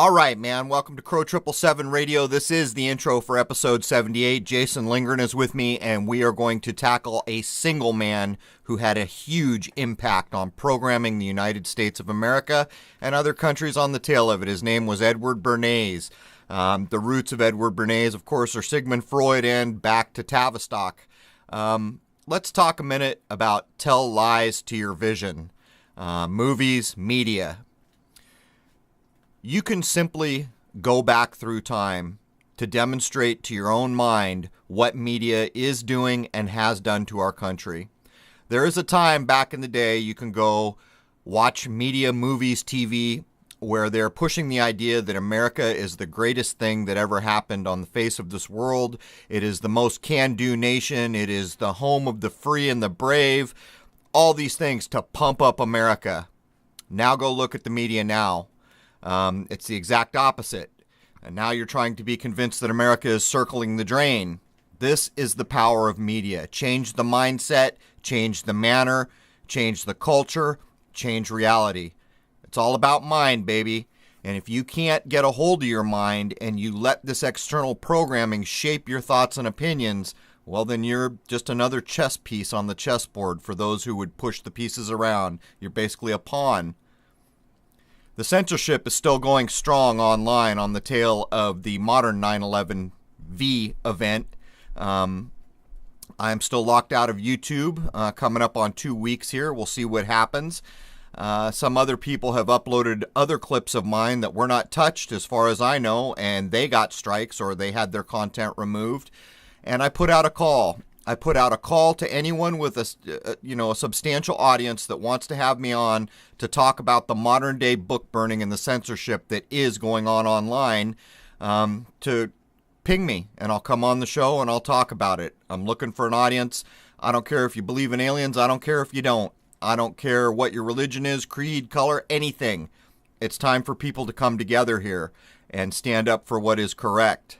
All right, man. Welcome to Crrow777 Radio. This is the intro for episode 78. Jason Lindgren is with me, and we are going to tackle a single man who had a huge impact on programming the United States of America and other countries on the tail of it. His name was Edward Bernays. The roots of Edward Bernays, of course, are Sigmund Freud and back to Tavistock. Let's talk a minute about tell lies to your vision. Movies, media. You can simply go back through time to demonstrate to your own mind what media is doing and has done to our country. There is a time back in the day you can go watch media, movies, TV, where they're pushing the idea that America is the greatest thing that ever happened on the face of this world. It is the most can-do nation. It is the home of the free and the brave. All these things to pump up America. Now go look at the media now. It's the exact opposite. And now you're trying to be convinced that America is circling the drain. This is the power of media. Change the mindset, change the manner, change the culture, change reality. It's all about mind, baby. And if you can't get a hold of your mind and you let this external programming shape your thoughts and opinions, well, then you're just another chess piece on the chessboard for those who would push the pieces around. You're basically a pawn. The censorship is still going strong online on the tail of the modern 9/11V event. I am still locked out of YouTube, coming up on 2 weeks here. We'll see what happens. Some other people have uploaded other clips of mine that were not touched as far as I know, and they got strikes or they had their content removed. And I put out a call. I put out a call to anyone with a substantial audience that wants to have me on to talk about the modern day book burning and the censorship that is going on online, to ping me and I'll come on the show and I'll talk about it. I'm looking for an audience. I don't care if you believe in aliens. I don't care if you don't. I don't care what your religion is, creed, color, anything. It's time for people to come together here and stand up for what is correct.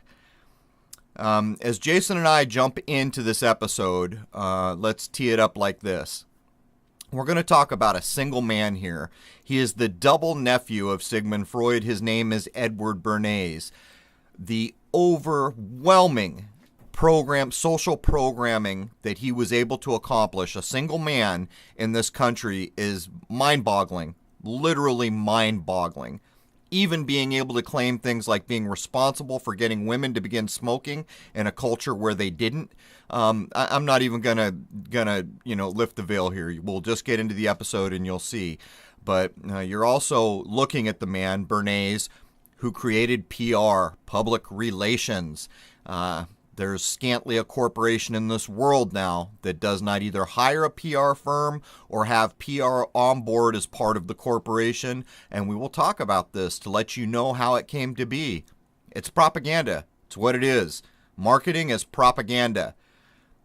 As Jason and I jump into this episode, let's tee it up like this. We're going to talk about a single man here. He is the double nephew of Sigmund Freud. His name is Edward Bernays. The overwhelming social programming that he was able to accomplish, a single man in this country, is mind-boggling, literally mind-boggling. Even being able to claim things like being responsible for getting women to begin smoking in a culture where they didn't. I'm not even gonna lift the veil here. We'll just get into the episode and you'll see. But you're also looking at the man, Bernays, who created PR, public relations. There's scantly a corporation in this world now that does not either hire a PR firm or have PR on board as part of the corporation. And we will talk about this to let you know how it came to be. It's propaganda. It's what it is. Marketing is propaganda.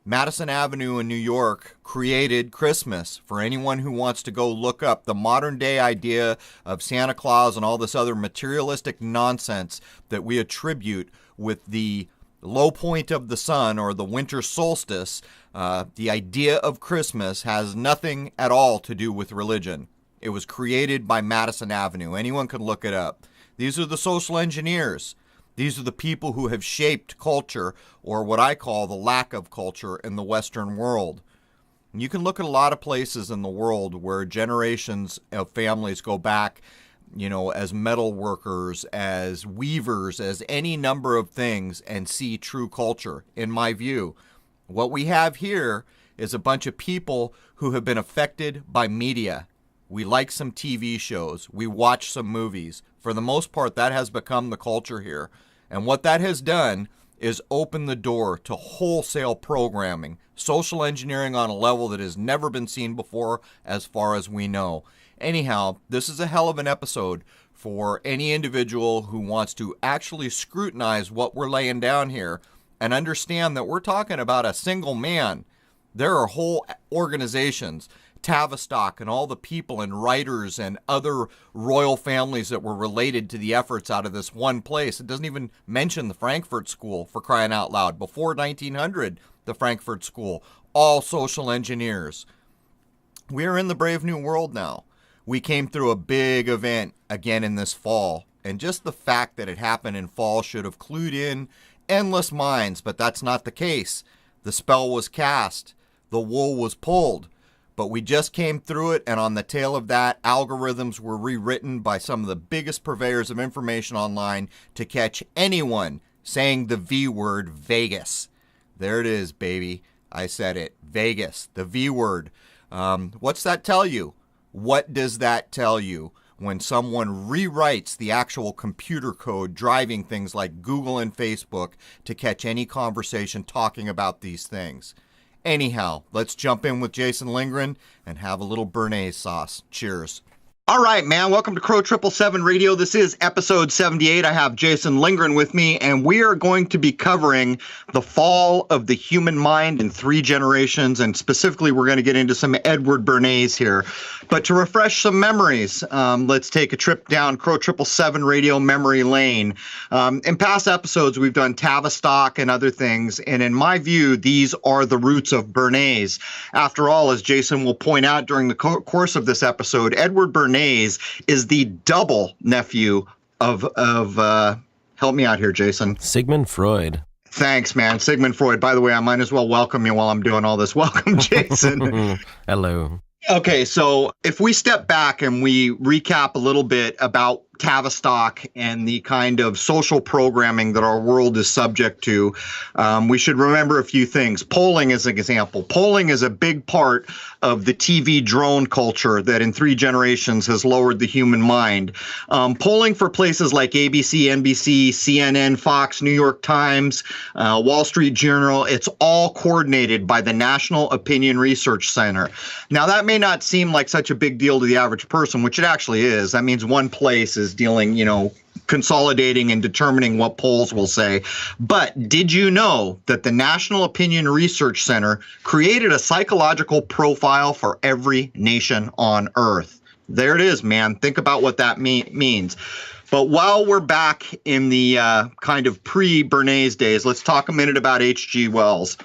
Madison Avenue in New York created Christmas. For anyone who wants to go look up the modern day idea of Santa Claus and all this other materialistic nonsense that we attribute with the low point of the sun or the winter solstice, the idea of Christmas has nothing at all to do with religion. It was created by Madison Avenue. Anyone can look it up. These are the social engineers. These are the people who have shaped culture, or what I call the lack of culture in the Western world. You can look at a lot of places in the world where generations of families go back, as metal workers, as weavers, as any number of things, and see true culture, in my view. What we have here is a bunch of people who have been affected by media. We like some TV shows. We watch some movies. For the most part, that has become the culture here. And what that has done is open the door to wholesale programming, social engineering on a level that has never been seen before, as far as we know. Anyhow, this is a hell of an episode for any individual who wants to actually scrutinize what we're laying down here and understand that we're talking about a single man. There are whole organizations, Tavistock and all the people and writers and other royal families that were related to the efforts out of this one place. It doesn't even mention the Frankfurt School, for crying out loud. Before 1900, the Frankfurt School, all social engineers. We're in the brave new world now. We came through a big event again in this fall. And just the fact that it happened in fall should have clued in endless minds, but that's not the case. The spell was cast. The wool was pulled. But we just came through it, and on the tail of that, algorithms were rewritten by some of the biggest purveyors of information online to catch anyone saying the V word, Vegas. There it is, baby. I said it. Vegas, the V word. What's that tell you? What does that tell you when someone rewrites the actual computer code driving things like Google and Facebook to catch any conversation talking about these things? Anyhow, let's jump in with Jason Lindgren and have a little béarnaise sauce. Cheers. All right, man. Welcome to Crrow777 Radio. This is episode 78. I have Jason Lindgren with me, and we are going to be covering the fall of the human mind in 3 generations, and specifically, we're going to get into some Edward Bernays here. But to refresh some memories, let's take a trip down Crrow777 Radio memory lane. In past episodes, we've done Tavistock and other things, and in my view, these are the roots of Bernays. After all, as Jason will point out during the course of this episode, Edward Bernays is the double nephew of help me out here, Jason. Sigmund Freud. Thanks, man. Sigmund Freud. By the way, I might as well welcome you while I'm doing all this. Welcome, Jason. Hello. Okay, so if we step back and we recap a little bit about Tavistock and the kind of social programming that our world is subject to, we should remember a few things. Polling is an example. Polling is a big part of the TV drone culture that in 3 generations has lowered the human mind. Polling for places like ABC, NBC, CNN, Fox, New York Times, Wall Street Journal, it's all coordinated by the National Opinion Research Center. Now, that may not seem like such a big deal to the average person, which it actually is. That means one place is dealing, consolidating and determining what polls will say. But did you know that the National Opinion Research Center created a psychological profile for every nation on Earth? There it is, man. Think about what that means. But while we're back in the kind of pre-Bernays days, let's talk a minute about H.G. Wells.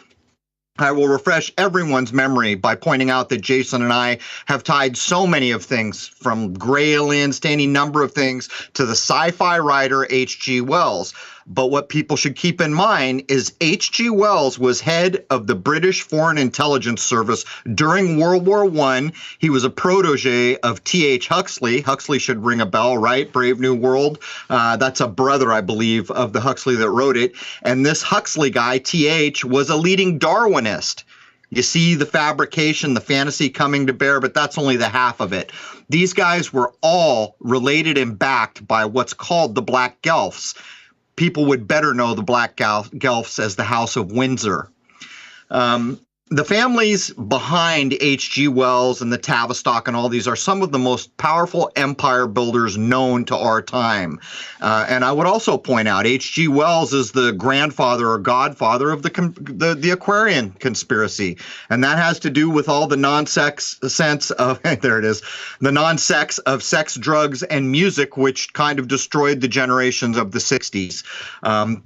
I will refresh everyone's memory by pointing out that Jason and I have tied so many of things from gray aliens to any number of things to the sci-fi writer H.G. Wells. But what people should keep in mind is H.G. Wells was head of the British Foreign Intelligence Service during World War I. He was a protege of T.H. Huxley. Huxley should ring a bell, right? Brave New World. That's a brother, I believe, of the Huxley that wrote it. And this Huxley guy, T.H., was a leading Darwinist. You see the fabrication, the fantasy coming to bear, but that's only the half of it. These guys were all related and backed by what's called the Black Guelphs. People would better know the Black Guelphs as the House of Windsor. The families behind H.G. Wells and the Tavistock and all these are some of the most powerful empire builders known to our time. And I would also point out H.G. Wells is the grandfather or godfather of the Aquarian conspiracy. And that has to do with all the non-sex of sex, drugs, and music, which kind of destroyed the generations of the 60s.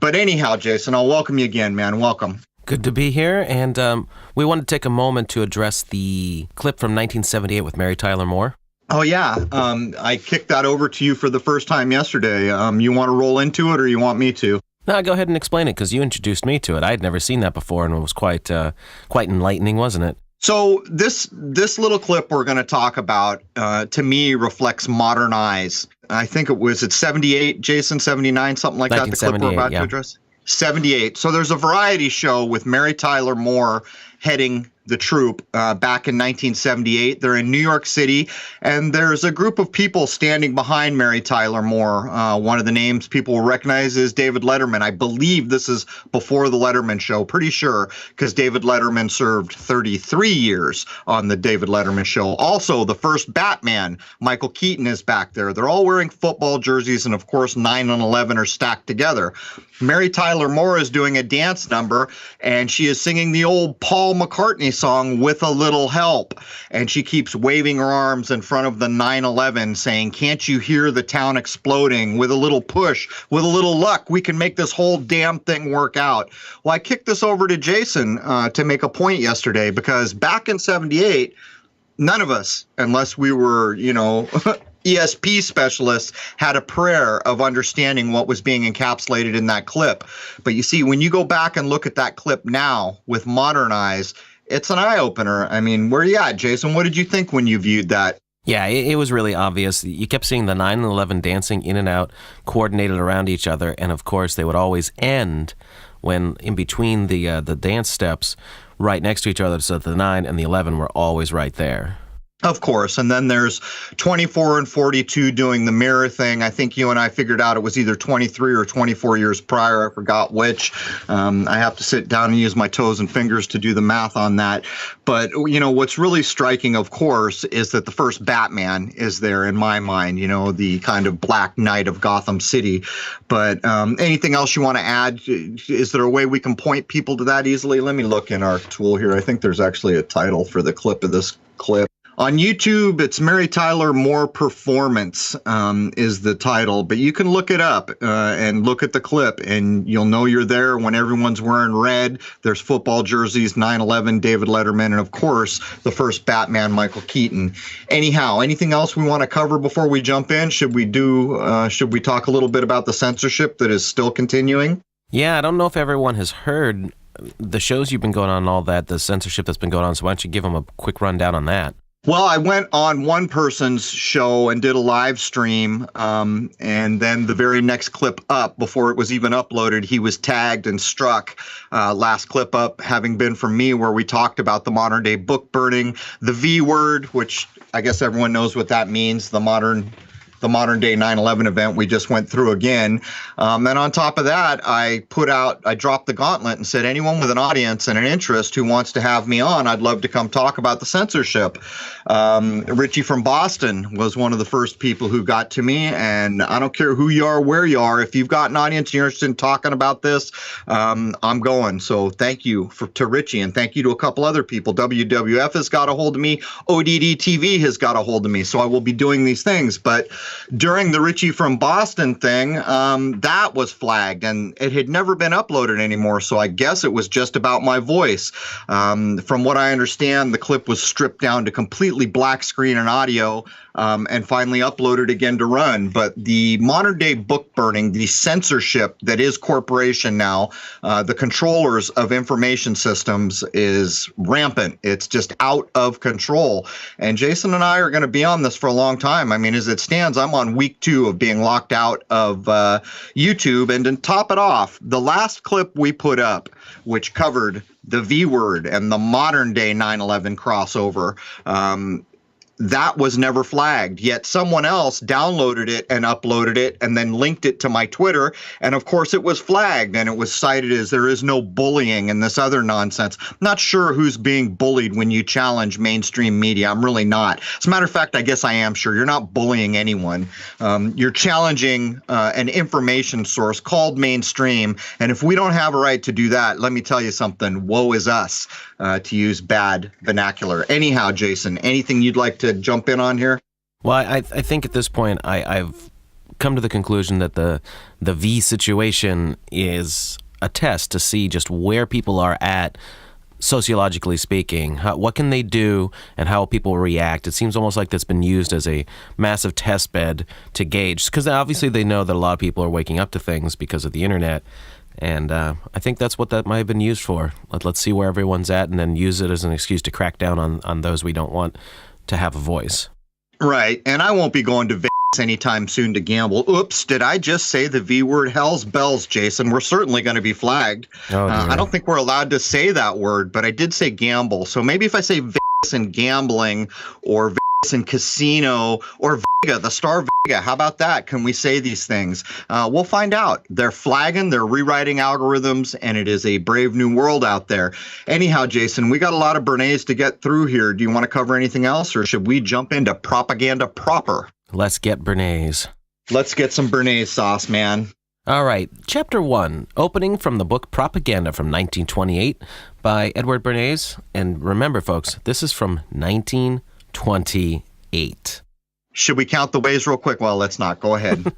But anyhow, Jason, I'll welcome you again, man. Welcome. Good to be here, and we want to take a moment to address the clip from 1978 with Mary Tyler Moore. Oh, yeah. I kicked that over to you for the first time yesterday. You want to roll into it, or you want me to? No, go ahead and explain it, because you introduced me to it. I had never seen that before, and it was quite enlightening, wasn't it? So this little clip we're going to talk about, to me, reflects modern eyes. I think it's 78, Jason, 79, something like that, the clip we're about to address? 78. So there's a variety show with Mary Tyler Moore heading the troupe back in 1978. They're in New York City, and there's a group of people standing behind Mary Tyler Moore. One of the names people will recognize is David Letterman. I believe this is before the Letterman show, pretty sure, because David Letterman served 33 years on the David Letterman show. Also, the first Batman, Michael Keaton, is back there. They're all wearing football jerseys, and of course, 9 and 11 are stacked together. Mary Tyler Moore is doing a dance number, and she is singing the old Paul McCartney song, With a Little Help. And she keeps waving her arms in front of the 9/11 saying, can't you hear the town exploding? With a little push, with a little luck, we can make this whole damn thing work out. Well, I kicked this over to Jason to make a point yesterday, because back in 78, none of us, unless we were, ESP specialists had a prayer of understanding what was being encapsulated in that clip. But you see, when you go back and look at that clip now with modern eyes, it's an eye-opener. I mean, where are you at, Jason? What did you think when you viewed that? Yeah, it was really obvious. You kept seeing the 9 and 11 dancing in and out, coordinated around each other, and of course they would always end when in between the dance steps right next to each other, so the 9 and the 11 were always right there. Of course. And then there's 24 and 42 doing the mirror thing. I think you and I figured out it was either 23 or 24 years prior. I forgot which. I have to sit down and use my toes and fingers to do the math on that. But, you know, what's really striking, of course, is that the first Batman is there in my mind, you know, the kind of Black Knight of Gotham City. But anything else you want to add? Is there a way we can point people to that easily? Let me look in our tool here. I think there's actually a title for the clip of this clip. On YouTube, it's Mary Tyler Moore Performance is the title, but you can look it up and look at the clip, and you'll know you're there when everyone's wearing red. There's football jerseys, 9/11, David Letterman, and of course, the first Batman, Michael Keaton. Anyhow, anything else we want to cover before we jump in? Should we talk a little bit about the censorship that is still continuing? Yeah, I don't know if everyone has heard the shows you've been going on and all that, the censorship that's been going on, so why don't you give them a quick rundown on that? Well, I went on one person's show and did a live stream, and then the very next clip up, before it was even uploaded, he was tagged and struck. Last clip up having been from me, where we talked about the modern day book burning, the V word, which I guess everyone knows what that means, the modern day 9/11 event we just went through again. And on top of that, I dropped the gauntlet and said, anyone with an audience and an interest who wants to have me on, I'd love to come talk about the censorship. Richie from Boston was one of the first people who got to me, and I don't care who you are, where you are, if you've got an audience you're interested in talking about this, I'm going. So thank you to Richie, and thank you to a couple other people. WWF has got a hold of me. ODD TV has got a hold of me. So I will be doing these things. But during the Richie from Boston thing, that was flagged, and it had never been uploaded anymore, so I guess it was just about my voice. From what I understand, the clip was stripped down to completely black screen and audio, and finally uploaded again to run. But the modern day book burning, the censorship that is corporation now, the controllers of information systems, is rampant. It's just out of control. And Jason and I are going to be on this for a long time. I mean, as it stands, I'm on week 2 of being locked out of YouTube. And to top it off, the last clip we put up, which covered the V word and the modern day 9/11 crossover, that was never flagged, yet someone else downloaded it and uploaded it and then linked it to my Twitter. And of course it was flagged, and it was cited as there is no bullying and this other nonsense. I'm not sure who's being bullied when you challenge mainstream media. I'm really not. As a matter of fact, I guess I am sure. You're not bullying anyone. You're challenging an information source called mainstream. And if we don't have a right to do that, let me tell you something. Woe is us, to use bad vernacular. Anyhow, Jason, anything you'd like to jump in on here? Well, I think at this point I've come to the conclusion that the V situation is a test to see just where people are at, sociologically speaking. What can they do and how people react? It seems almost like that's been used as a massive test bed to gauge, because obviously they know that a lot of people are waking up to things because of the internet. And I think that's what that might have been used for. Let's see where everyone's at and then use it as an excuse to crack down on those we don't want to have a voice. Right. And I won't be going to Vegas anytime soon to gamble. Oops, did I just say the V word? Hell's bells, Jason. We're certainly going to be flagged. I don't think we're allowed to say that word, but I did say gamble. So maybe if I say Vegas and gambling, or Vegas and casino, or Vega, the star Vega, how about that? Can we say these things? We'll find out. They're flagging, they're rewriting algorithms, and it is a brave new world out there. Anyhow, Jason, we got a lot of Bernays to get through here. Do you want to cover anything else, or should we jump into propaganda proper? Let's get Bernays. Let's get some Bernays sauce, man. All right, Chapter 1, opening from the book Propaganda from 1928 by Edward Bernays. And remember, folks, this is from 1928. Should we count the ways real quick? Well, let's not. Go ahead.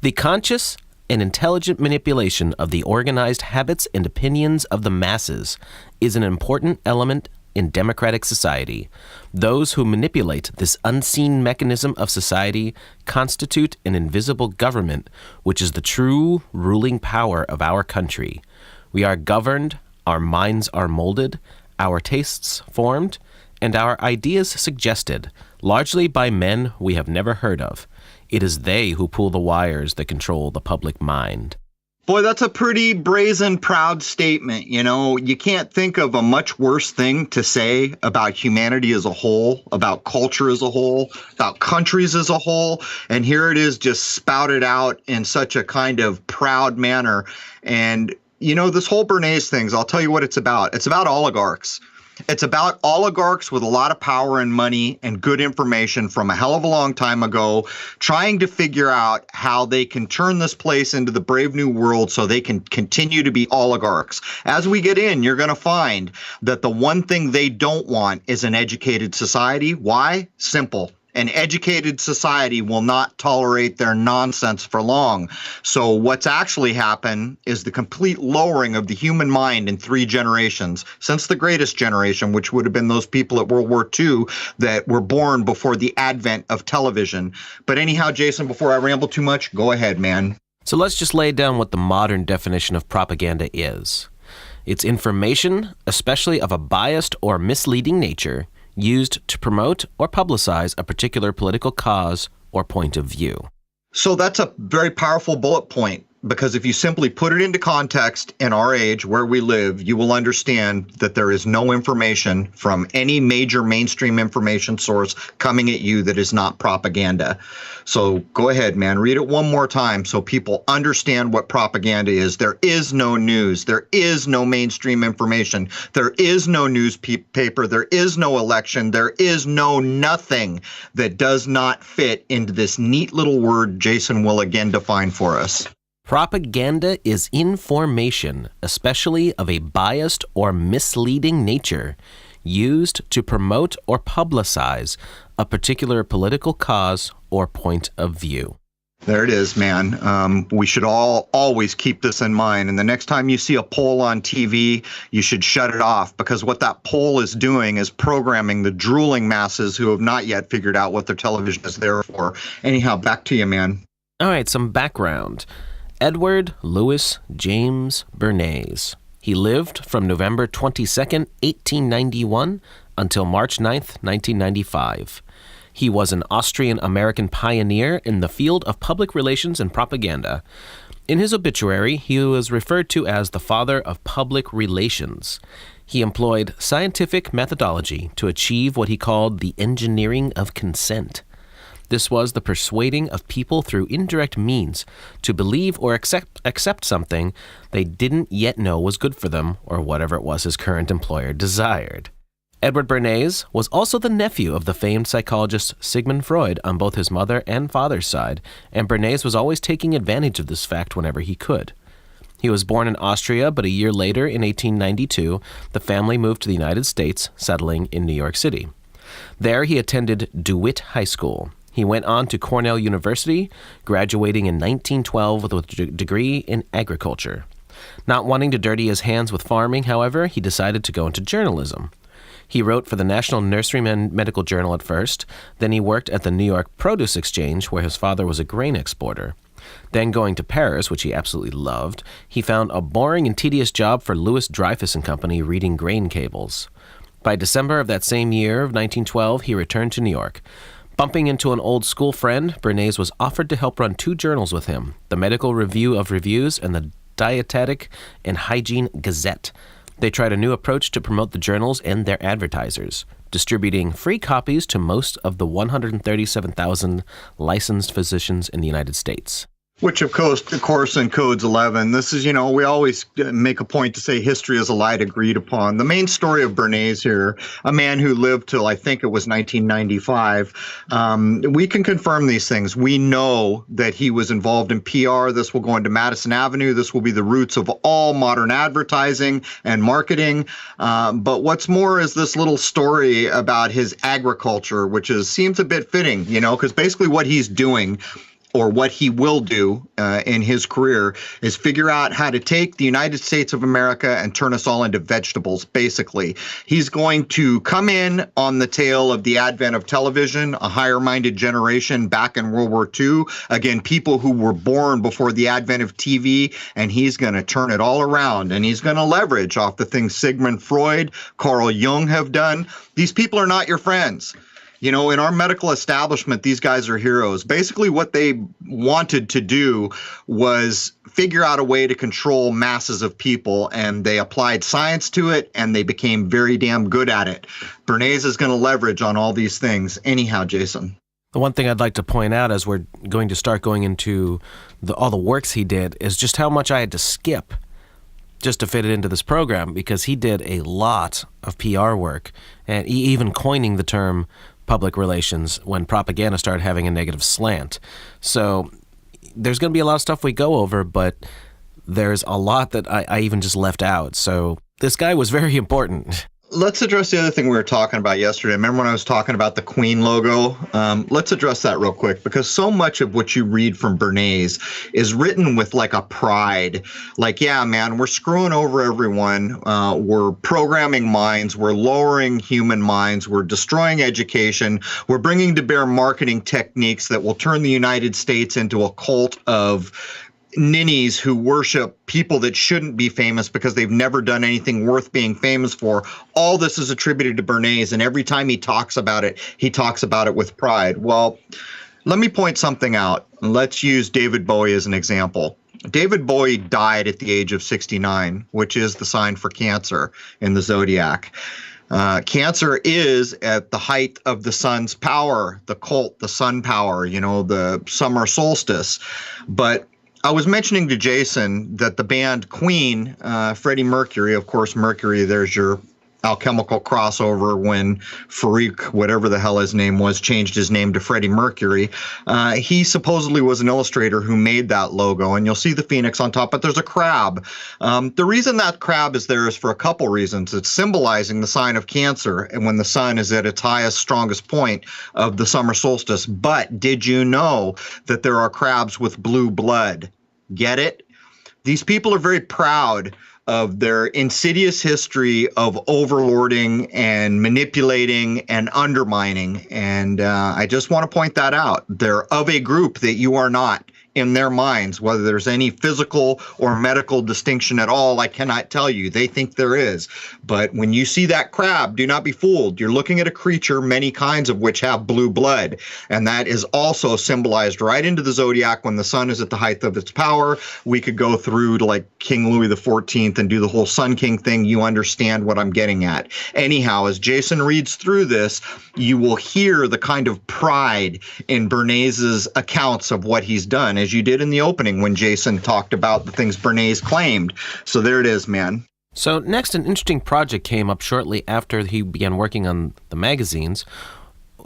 The conscious and intelligent manipulation of the organized habits and opinions of the masses is an important element in democratic society. Those who manipulate this unseen mechanism of society constitute an invisible government, which is the true ruling power of our country. We are governed, our minds are molded, our tastes formed, and our ideas suggested, largely by men we have never heard of. It is they who pull the wires that control the public mind. Boy, that's a pretty brazen, proud statement. You know, you can't think of a much worse thing to say about humanity as a whole, about culture as a whole, about countries as a whole. And here it is just spouted out in such a kind of proud manner. And, you know, this whole Bernays thing, I'll tell you what it's about. It's about oligarchs. It's about oligarchs with a lot of power and money and good information from a hell of a long time ago, trying to figure out how they can turn this place into the brave new world so they can continue to be oligarchs. As we get in, you're going to find that the one thing they don't want is an educated society. Why? Simple. An educated society will not tolerate their nonsense for long. So what's actually happened is the complete lowering of the human mind in 3 generations, since the greatest generation, which would have been those people at World War II that were born before the advent of television. But anyhow, Jason, before I ramble too much, go ahead, man. So let's just lay down what the modern definition of propaganda is. It's information, especially of a biased or misleading nature, used to promote or publicize a particular political cause or point of view. So that's a very powerful bullet point, because if you simply put it into context in our age where we live, you will understand that there is no information from any major mainstream information source coming at you that is not propaganda. So go ahead, man, read it one more time so people understand what propaganda is. There is no news. There is no mainstream information. There is no newspaper. There is no election. There is no nothing that does not fit into this neat little word Jason will again define for us. Propaganda is information, especially of a biased or misleading nature, used to promote or publicize a particular political cause or point of view. There it is, man. We should all always keep this in mind. And the next time you see a poll on TV, you should shut it off, because what that poll is doing is programming the drooling masses who have not yet figured out what their television is there for. Anyhow, back to you, man. All right, some background. Edward Louis James Bernays. He lived from November 22nd, 1891 until March 9th, 1995. He was an Austrian-American pioneer in the field of public relations and propaganda. In his obituary, he was referred to as the father of public relations. He employed scientific methodology to achieve what he called the engineering of consent. This was the persuading of people through indirect means to believe or accept something they didn't yet know was good for them, or whatever it was his current employer desired. Edward Bernays was also the nephew of the famed psychologist Sigmund Freud on both his mother and father's side, and Bernays was always taking advantage of this fact whenever he could. He was born in Austria, but a year later, in 1892, the family moved to the United States, settling in New York City. There he attended DeWitt High School. He went on to Cornell University, graduating in 1912 with a degree in agriculture. Not wanting to dirty his hands with farming, however, he decided to go into journalism. He wrote for the National Nurseryman Medical Journal at first, then he worked at the New York Produce Exchange, where his father was a grain exporter. Then going to Paris, which he absolutely loved, he found a boring and tedious job for Louis Dreyfus and Company reading grain cables. By December of that same year of 1912, he returned to New York. Bumping into an old school friend, Bernays was offered to help run 2 journals with him, the Medical Review of Reviews and the Dietetic and Hygiene Gazette. They tried a new approach to promote the journals and their advertisers, distributing free copies to most of the 137,000 licensed physicians in the United States. Which, of course, in Codes 11, this is, we always make a point to say history is a light agreed upon. The main story of Bernays here, a man who lived till I think it was 1995, we can confirm these things. We know that he was involved in PR. This will go into Madison Avenue. This will be the roots of all modern advertising and marketing. But what's more is this little story about his agriculture, which seems a bit fitting, because basically what he's doing or what he will do in his career, is figure out how to take the United States of America and turn us all into vegetables, basically. He's going to come in on the tail of the advent of television, a higher-minded generation back in World War II. Again, people who were born before the advent of TV, and he's going to turn it all around, and he's going to leverage off the things Sigmund Freud, Carl Jung have done. These people are not your friends. You know, in our medical establishment, these guys are heroes. Basically, what they wanted to do was figure out a way to control masses of people, and they applied science to it, and they became very damn good at it. Bernays is going to leverage on all these things. Anyhow, Jason. The one thing I'd like to point out as we're going to start going into all the works he did is just how much I had to skip just to fit it into this program, because he did a lot of PR work, and even coining the term public relations when propaganda started having a negative slant. So there's going to be a lot of stuff we go over, but there's a lot that I even just left out. So this guy was very important. Let's address the other thing we were talking about yesterday. Remember when I was talking about the Queen logo? Let's address that real quick, because so much of what you read from Bernays is written with like a pride. Like, yeah, man, we're screwing over everyone. We're programming minds. We're lowering human minds. We're destroying education. We're bringing to bear marketing techniques that will turn the United States into a cult of ninnies who worship people that shouldn't be famous because they've never done anything worth being famous for. All this is attributed to Bernays, and every time he talks about it with pride. Well, let me point something out. Let's use David Bowie as an example. David Bowie died at the age of 69, which is the sign for Cancer in the zodiac. Cancer is at the height of the sun's power, the cult, the sun power, you know, the summer solstice. But I was mentioning to Jason that the band Queen, Freddie Mercury, of course, Mercury, there's your alchemical crossover when Farouk, whatever the hell his name was, changed his name to Freddie Mercury. He supposedly was an illustrator who made that logo, and you'll see the phoenix on top, but there's a crab. The reason that crab is there is for a couple reasons. It's symbolizing the sign of Cancer, and when the sun is at its highest, strongest point of the summer solstice. But did you know that there are crabs with blue blood? Get it? These people are very proud of their insidious history of overlording and manipulating and undermining. And I just want to point that out. They're of a group that you are not. In their minds, whether there's any physical or medical distinction at all, I cannot tell you. They think there is. But when you see that crab, do not be fooled. You're looking at a creature, many kinds of which have blue blood. And that is also symbolized right into the zodiac when the sun is at the height of its power. We could go through to like King Louis XIV and do the whole Sun King thing. You understand what I'm getting at. Anyhow, as Jason reads through this, you will hear the kind of pride in Bernays's accounts of what he's done, as you did in the opening when Jason talked about the things Bernays claimed. So there it is, man. So next, an interesting project came up shortly after he began working on the magazines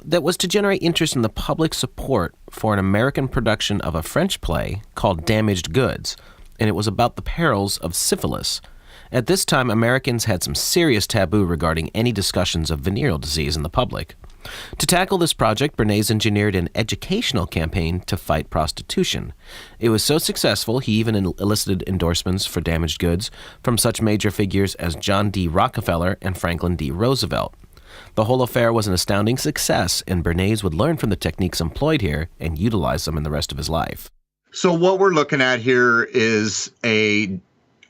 that was to generate interest in the public support for an American production of a French play called Damaged Goods, and it was about the perils of syphilis. At this time, Americans had some serious taboo regarding any discussions of venereal disease in the public. To tackle this project, Bernays engineered an educational campaign to fight prostitution. It was so successful, he even elicited endorsements for Damaged Goods from such major figures as John D. Rockefeller and Franklin D. Roosevelt. The whole affair was an astounding success, and Bernays would learn from the techniques employed here and utilize them in the rest of his life. So what we're looking at here is a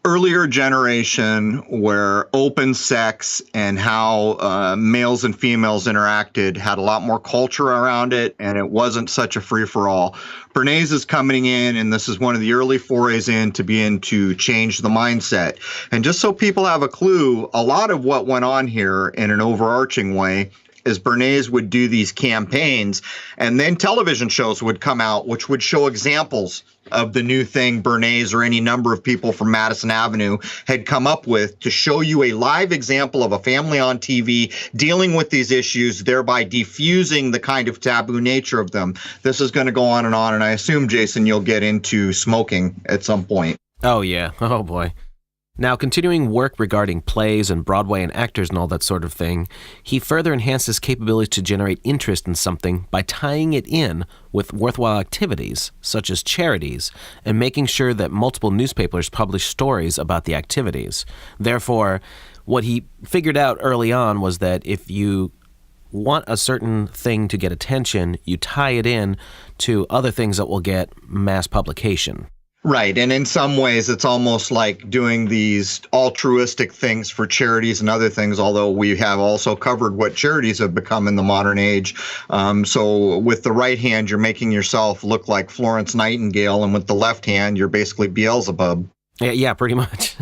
earlier generation where open sex and how males and females interacted had a lot more culture around it, and it wasn't such a free-for-all. Bernays is coming in, and this is one of the early forays in to begin to change the mindset. And just so people have a clue, a lot of what went on here in an overarching way is Bernays would do these campaigns, and then television shows would come out which would show examples of the new thing Bernays or any number of people from Madison Avenue had come up with to show you a live example of a family on TV dealing with these issues, thereby diffusing the kind of taboo nature of them. This is going to go on, and I assume, Jason, you'll get into smoking at some point. Oh, yeah. Oh, boy. Now, continuing work regarding plays and Broadway and actors and all that sort of thing, he further enhanced his capability to generate interest in something by tying it in with worthwhile activities, such as charities, and making sure that multiple newspapers published stories about the activities. Therefore, what he figured out early on was that if you want a certain thing to get attention, you tie it in to other things that will get mass publication. Right. And in some ways, it's almost like doing these altruistic things for charities and other things, although we have also covered what charities have become in the modern age. So with the right hand, you're making yourself look like Florence Nightingale, and with the left hand, you're basically Beelzebub. Yeah, pretty much.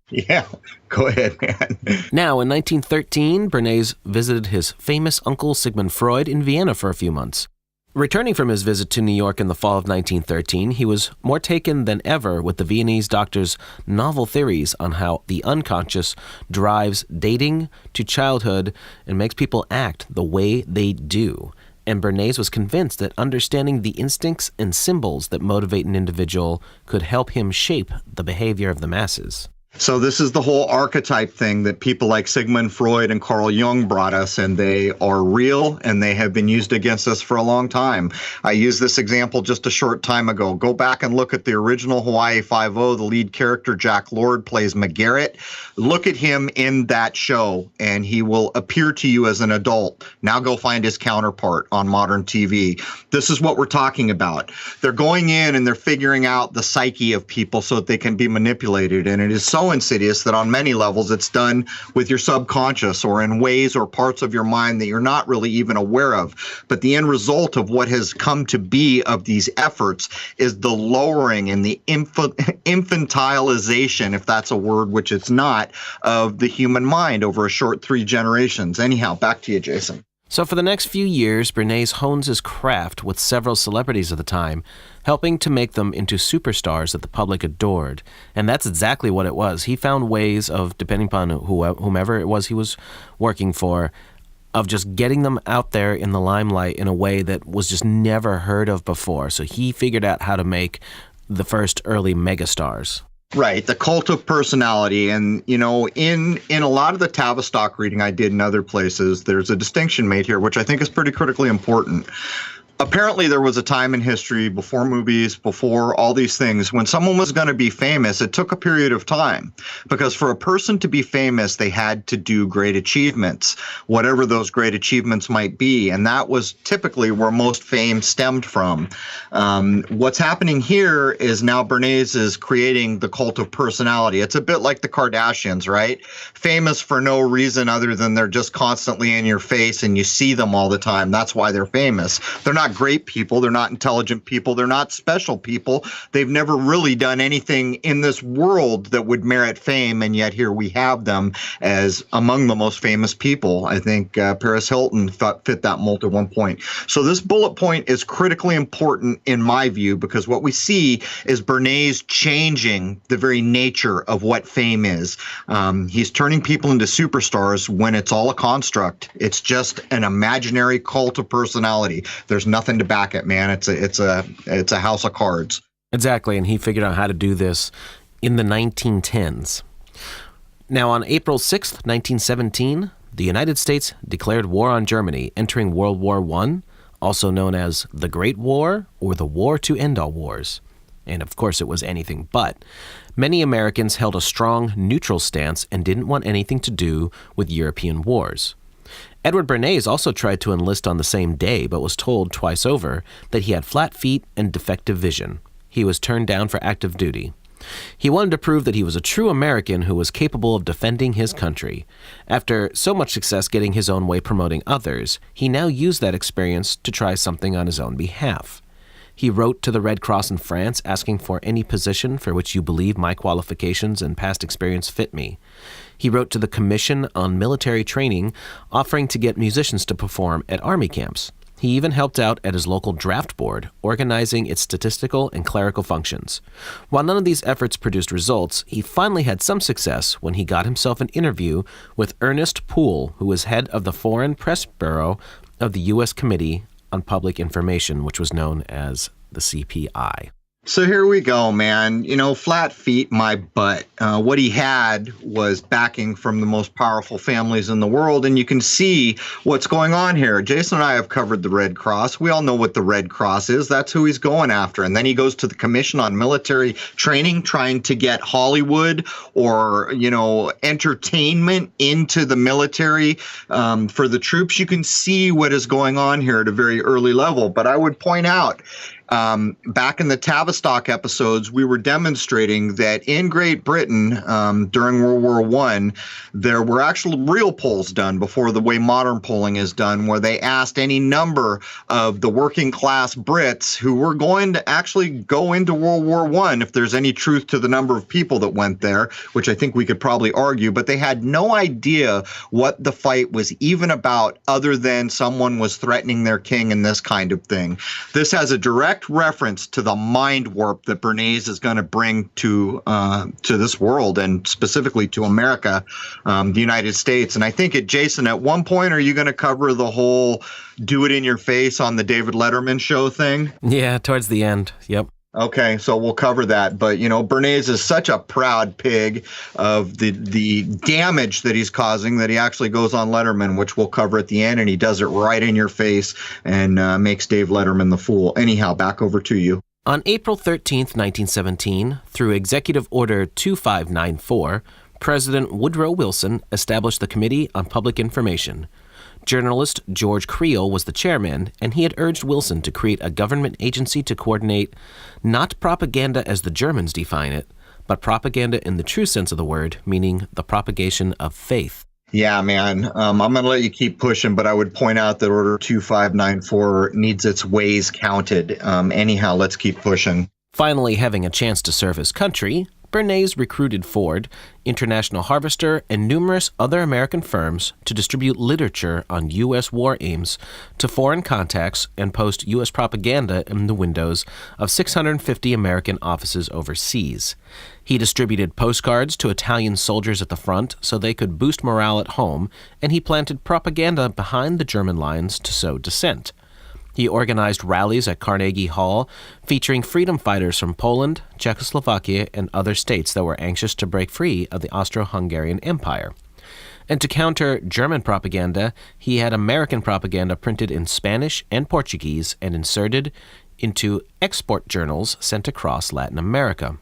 Yeah, go ahead, man. Now, in 1913, Bernays visited his famous uncle Sigmund Freud in Vienna for a few months. Returning from his visit to New York in the fall of 1913, he was more taken than ever with the Viennese doctor's novel theories on how the unconscious drives dating to childhood and makes people act the way they do. And Bernays was convinced that understanding the instincts and symbols that motivate an individual could help him shape the behavior of the masses. So this is the whole archetype thing that people like Sigmund Freud and Carl Jung brought us, and they are real, and they have been used against us for a long time. I used this example just a short time ago. Go back and look at the original Hawaii Five-0. The lead character, Jack Lord, plays McGarrett. Look at him in that show, and he will appear to you as an adult. Now go find his counterpart on modern TV. This is what we're talking about. They're going in and they're figuring out the psyche of people so that they can be manipulated, and it is so insidious that on many levels it's done with your subconscious or in ways or parts of your mind that you're not really even aware of. But the end result of what has come to be of these efforts is the lowering and the infantilization, if that's a word, which it's not, of the human mind over a short 3 generations. Anyhow, back to you, Jason. So for the next few years, Bernays hones his craft with several celebrities of the time, helping to make them into superstars that the public adored. And that's exactly what it was. He found ways of, depending upon whomever it was he was working for, of just getting them out there in the limelight in a way that was just never heard of before. So he figured out how to make the first early megastars. Right, the cult of personality. And, you know, in a lot of the Tavistock reading I did in other places, there's a distinction made here, which I think is pretty critically important. Apparently, there was a time in history before movies, before all these things, when someone was going to be famous, it took a period of time. Because for a person to be famous, they had to do great achievements, whatever those great achievements might be. And that was typically where most fame stemmed from. What's happening here is now Bernays is creating the cult of personality. It's a bit like the Kardashians, right? Famous for no reason other than they're just constantly in your face and you see them all the time. That's why they're famous. They're not great people. They're not intelligent people. They're not special people. They've never really done anything in this world that would merit fame, and yet here we have them as among the most famous people. I think Paris Hilton fit that mold at one point. So this bullet point is critically important in my view, because what we see is Bernays changing the very nature of what fame is. He's turning people into superstars when it's all a construct. It's just an imaginary cult of personality. There's nothing to back it, man. It's a house of cards. Exactly, and he figured out how to do this in the 1910s. Now, on April 6th, 1917, the United States declared war on Germany, entering World War I, also known as the Great War or the War to End All Wars. And of course, it was anything but. Many Americans held a strong neutral stance and didn't want anything to do with European wars. Edward Bernays also tried to enlist on the same day, but was told twice over that he had flat feet and defective vision. He was turned down for active duty. He wanted to prove that he was a true American who was capable of defending his country. After so much success getting his own way promoting others, he now used that experience to try something on his own behalf. He wrote to the Red Cross in France asking for any position for which you believe my qualifications and past experience fit me. He wrote to the Commission on Military Training offering to get musicians to perform at army camps. He even helped out at his local draft board, organizing its statistical and clerical functions. While none of these efforts produced results, he finally had some success when he got himself an interview with Ernest Poole, who was head of the Foreign Press Bureau of the U.S. Committee on Public Information, which was known as the CPI. So here we go, man. Flat feet, my butt. What he had was backing from the most powerful families in the world, and you can see what's going on here. Jason and I have covered the Red Cross. We all know what the Red Cross is. That's who he's going after. And then he goes to the Commission on Military Training, trying to get Hollywood or, entertainment into the military for the troops. You can see what is going on here at a very early level. But I would point out, back in the Tavistock episodes, we were demonstrating that in Great Britain during World War I, there were actual real polls done before the way modern polling is done, where they asked any number of the working class Brits who were going to actually go into World War I, if there's any truth to the number of people that went there, which I think we could probably argue, but they had no idea what the fight was even about, other than someone was threatening their king and this kind of thing. This has a direct reference to the mind warp that Bernays is going to bring to this world, and specifically to America, the United States. And I think, Jason, at one point, are you going to cover the whole do it in your face on the David Letterman show thing? Yeah, towards the end. Yep. Okay, so we'll cover that. But, Bernays is such a proud pig of the damage that he's causing that he actually goes on Letterman, which we'll cover at the end, and he does it right in your face and makes Dave Letterman the fool. Anyhow, back over to you. On April 13th, 1917, through Executive Order 2594, President Woodrow Wilson established the Committee on Public Information. Journalist George Creel was the chairman, and he had urged Wilson to create a government agency to coordinate not propaganda as the Germans define it, but propaganda in the true sense of the word, meaning the propagation of faith. Yeah, man. I'm going to let you keep pushing, but I would point out that Order 2594 needs its ways counted. Anyhow, let's keep pushing. Finally, having a chance to serve his country, Bernays recruited Ford, International Harvester, and numerous other American firms to distribute literature on U.S. war aims to foreign contacts and post U.S. propaganda in the windows of 650 American offices overseas. He distributed postcards to Italian soldiers at the front so they could boost morale at home, and he planted propaganda behind the German lines to sow dissent. He organized rallies at Carnegie Hall featuring freedom fighters from Poland, Czechoslovakia, and other states that were anxious to break free of the Austro-Hungarian Empire. And to counter German propaganda, he had American propaganda printed in Spanish and Portuguese and inserted into export journals sent across Latin America.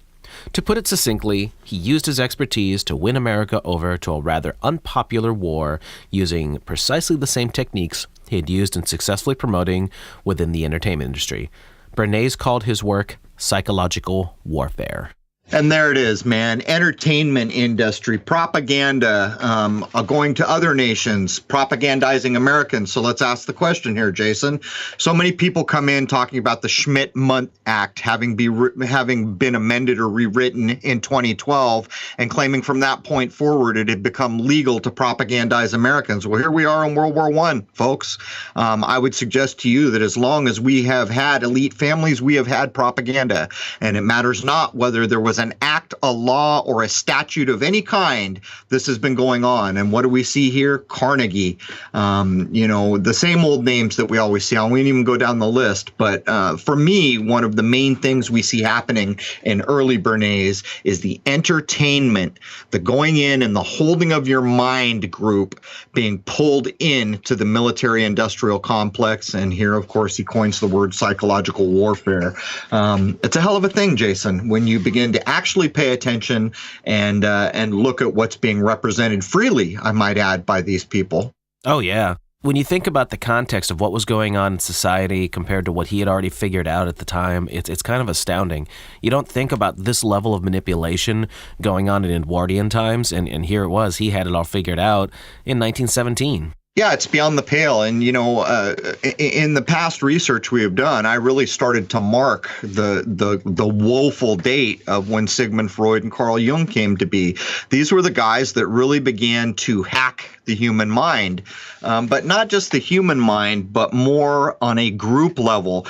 To put it succinctly, he used his expertise to win America over to a rather unpopular war using precisely the same techniques he had used in successfully promoting within the entertainment industry. Bernays called his work psychological warfare. And there it is, man. Entertainment industry, propaganda, going to other nations, propagandizing Americans. So let's ask the question here, Jason. So many people come in talking about the Schmidt-Mundt Act having been amended or rewritten in 2012 and claiming from that point forward it had become legal to propagandize Americans. Well, here we are in World War I, folks. I would suggest to you that as long as we have had elite families, we have had propaganda. And it matters not whether there was an act, a law, or a statute of any kind. This has been going on. And what do we see here? Carnegie. The same old names that we always see. I won't even go down the list. But for me, one of the main things we see happening in early Bernays is the entertainment, the going in and the holding of your mind group being pulled into the military-industrial complex. And here, of course, he coins the word psychological warfare. It's a hell of a thing, Jason, when you begin to actually pay attention and look at what's being represented freely, I might add, by these people. Oh, yeah. When you think about the context of what was going on in society compared to what he had already figured out at the time, it's kind of astounding. You don't think about this level of manipulation going on in Edwardian times, and here it was. He had it all figured out in 1917. Yeah, it's beyond the pale. And, in the past research we have done, I really started to mark the woeful date of when Sigmund Freud and Carl Jung came to be. These were the guys that really began to hack the human mind, but not just the human mind, but more on a group level.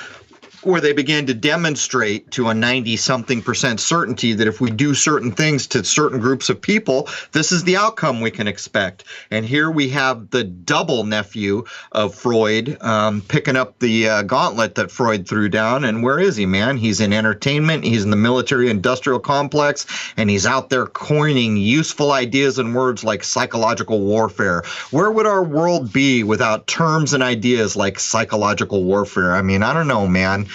where they began to demonstrate to a 90-something% certainty that if we do certain things to certain groups of people, this is the outcome we can expect. And here we have the double nephew of Freud picking up the gauntlet that Freud threw down. And where is he, man? He's in entertainment, he's in the military-industrial complex, and he's out there coining useful ideas and words like psychological warfare. Where would our world be without terms and ideas like psychological warfare? I mean, I don't know, man.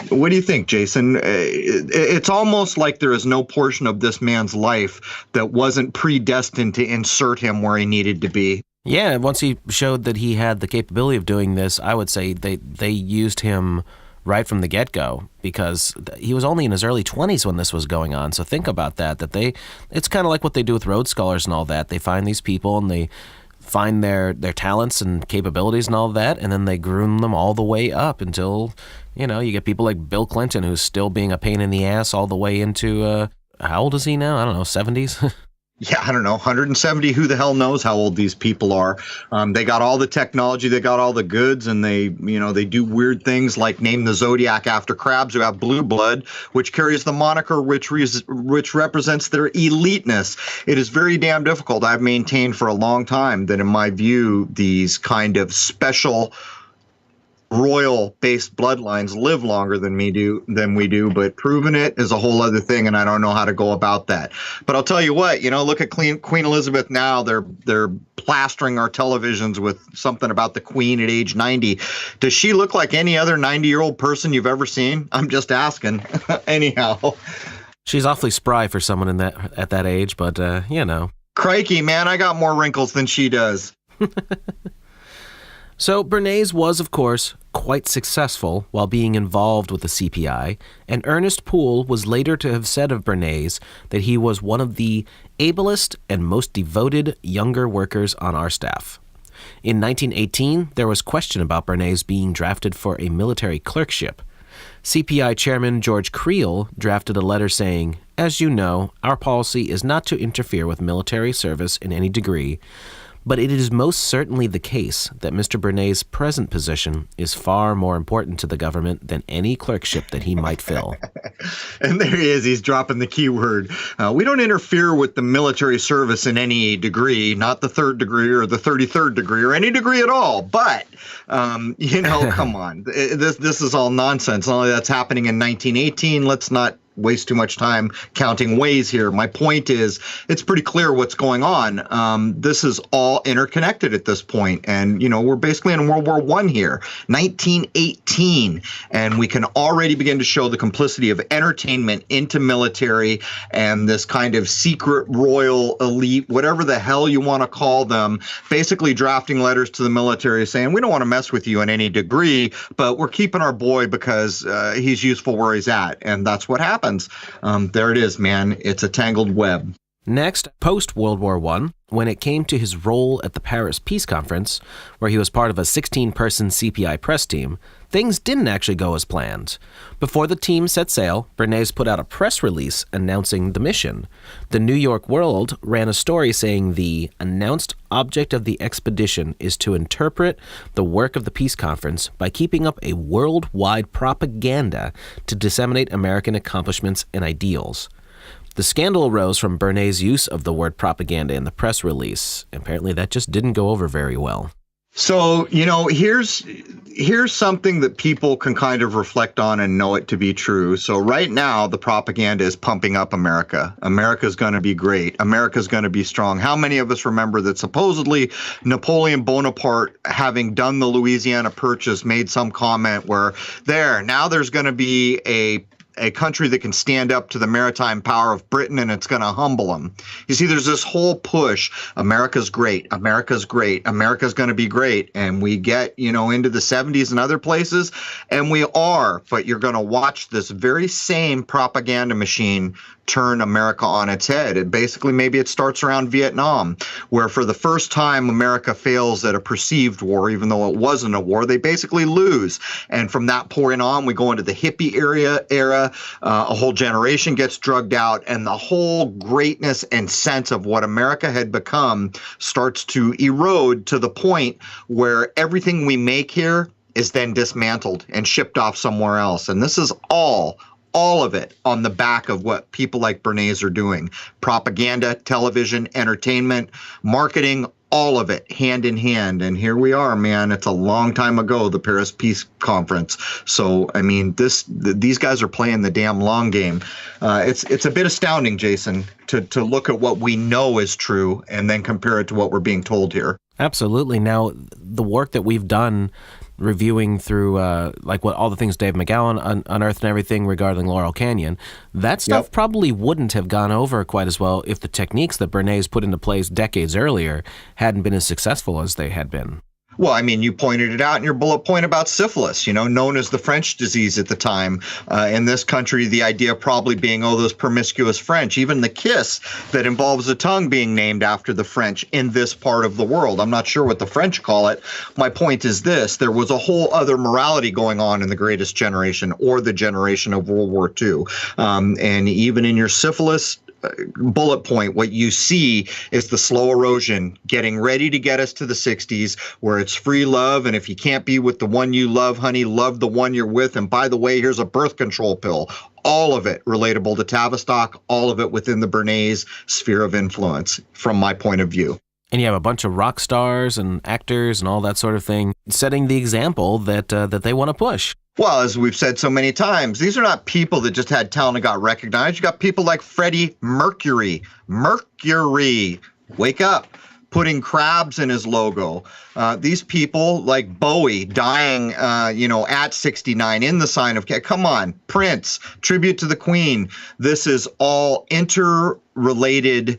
What do you think, Jason? It's almost like there is no portion of this man's life that wasn't predestined to insert him where he needed to be. Yeah, once he showed that he had the capability of doing this, I would say they used him right from the get-go, because he was only in his early 20s when this was going on. So think about that it's kind of like what they do with Rhodes Scholars and all that. They find these people and they find their talents and capabilities and all that, and then they groom them all the way up until, you get people like Bill Clinton, who's still being a pain in the ass all the way into, how old is he now? I don't know, 70s? Yeah, I don't know, 170. Who the hell knows how old these people are? They got all the technology, they got all the goods, and they do weird things like name the zodiac after crabs who have blue blood, which carries the moniker which represents their eliteness. It is very damn difficult. I've maintained for a long time that, in my view, these kind of special royal-based bloodlines live longer than we do, but proving it is a whole other thing, and I don't know how to go about that. But I'll tell you what, look at Queen Elizabeth now. They're plastering our televisions with something about the Queen at age 90. Does she look like any other 90-year-old person you've ever seen? I'm just asking. Anyhow. She's awfully spry for someone at that age, but, Crikey, man, I got more wrinkles than she does. So Bernays was, of course, quite successful while being involved with the CPI, and Ernest Poole was later to have said of Bernays that he was one of the ablest and most devoted younger workers on our staff. In 1918, there was question about Bernays being drafted for a military clerkship. CPI Chairman George Creel drafted a letter saying, "As you know, our policy is not to interfere with military service in any degree, but it is most certainly the case that Mr. Bernays' present position is far more important to the government than any clerkship that he might fill." And there he is. He's dropping the key word. We don't interfere with the military service in any degree, not the 3rd degree or the 33rd degree or any degree at all. But, come on. This is all nonsense. Only that's happening in 1918. Let's not waste too much time counting ways here. My point is, it's pretty clear what's going on. This is all interconnected at this point, and we're basically in World War I here, 1918, and we can already begin to show the complicity of entertainment into military and this kind of secret royal elite, whatever the hell you want to call them, basically drafting letters to the military saying, we don't want to mess with you in any degree, but we're keeping our boy because he's useful where he's at, and that's what happened. There it is, man. It's a tangled web. Next, post-World War I, when it came to his role at the Paris Peace Conference, where he was part of a 16-person CPI press team, things didn't actually go as planned. Before the team set sail, Bernays put out a press release announcing the mission. The New York World ran a story saying the announced object of the expedition is to interpret the work of the peace conference by keeping up a worldwide propaganda to disseminate American accomplishments and ideals. The scandal arose from Bernays' use of the word propaganda in the press release. Apparently that just didn't go over very well. So, here's something that people can kind of reflect on and know it to be true. So right now, the propaganda is pumping up America. America's going to be great. America's going to be strong. How many of us remember that supposedly Napoleon Bonaparte, having done the Louisiana Purchase, made some comment where now there's going to be a country that can stand up to the maritime power of Britain, and it's going to humble them. You see, there's this whole push. America's great. America's great. America's going to be great. And we get, into the 70s and other places, and we are. But you're going to watch this very same propaganda machine turn America on its head. And basically, maybe it starts around Vietnam, where for the first time, America fails at a perceived war, even though it wasn't a war. They basically lose. And from that point on, we go into the hippie era. A whole generation gets drugged out, and the whole greatness and sense of what America had become starts to erode to the point where everything we make here is then dismantled and shipped off somewhere else. And this is all of it on the back of what people like Bernays are doing. Propaganda, television, entertainment, marketing, all of it hand in hand. And here we are, man. It's a long time ago, the Paris Peace Conference. So, I mean, these guys are playing the damn long game. It's a bit astounding, Jason, to look at what we know is true and then compare it to what we're being told here. Absolutely. Now, the work that we've done reviewing through like what all the things Dave McGowan unearthed and everything regarding Laurel Canyon, that stuff probably wouldn't have gone over quite as well if the techniques that Bernays put into place decades earlier hadn't been as successful as they had been. Well, I mean, you pointed it out in your bullet point about syphilis, known as the French disease at the time. In this country, the idea probably being, those promiscuous French, even the kiss that involves the tongue being named after the French in this part of the world. I'm not sure what the French call it. My point is this: there was a whole other morality going on in the Greatest Generation, or the generation of World War II. And even in your syphilis bullet point, what you see is the slow erosion getting ready to get us to the 60s, where it's free love. And if you can't be with the one you love, honey, love the one you're with. And by the way, here's a birth control pill. All of it relatable to Tavistock, all of it within the Bernays sphere of influence, from my point of view. And you have a bunch of rock stars and actors and all that sort of thing, setting the example that they want to push. Well, as we've said so many times, these are not people that just had talent and got recognized. You got people like Freddie Mercury. Mercury, wake up, putting crabs in his logo. These people like Bowie dying, at 69 in the sign of, come on, Prince, tribute to the Queen. This is all interrelated.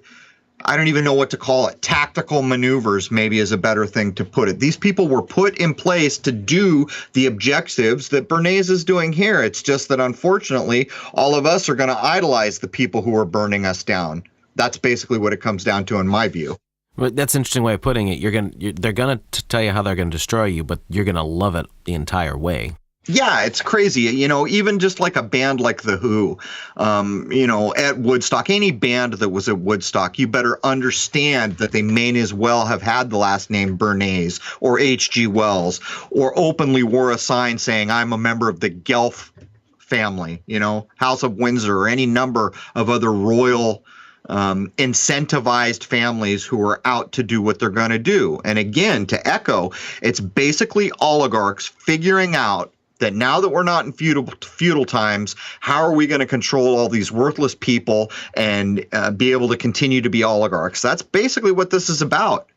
I don't even know what to call it. Tactical maneuvers, maybe, is a better thing to put it. These people were put in place to do the objectives that Bernays is doing here. It's just that, unfortunately, all of us are going to idolize the people who are burning us down. That's basically what it comes down to, in my view. Well, that's an interesting way of putting it. They're going to tell you how they're going to destroy you, but you're going to love it the entire way. Yeah, it's crazy. Even just like a band like The Who, at Woodstock, any band that was at Woodstock, you better understand that they may as well have had the last name Bernays or H.G. Wells, or openly wore a sign saying, I'm a member of the Guelph family, House of Windsor, or any number of other royal incentivized families who are out to do what they're going to do. And again, to echo, it's basically oligarchs figuring out that now that we're not in feudal times, how are we going to control all these worthless people and be able to continue to be oligarchs? That's basically what this is about.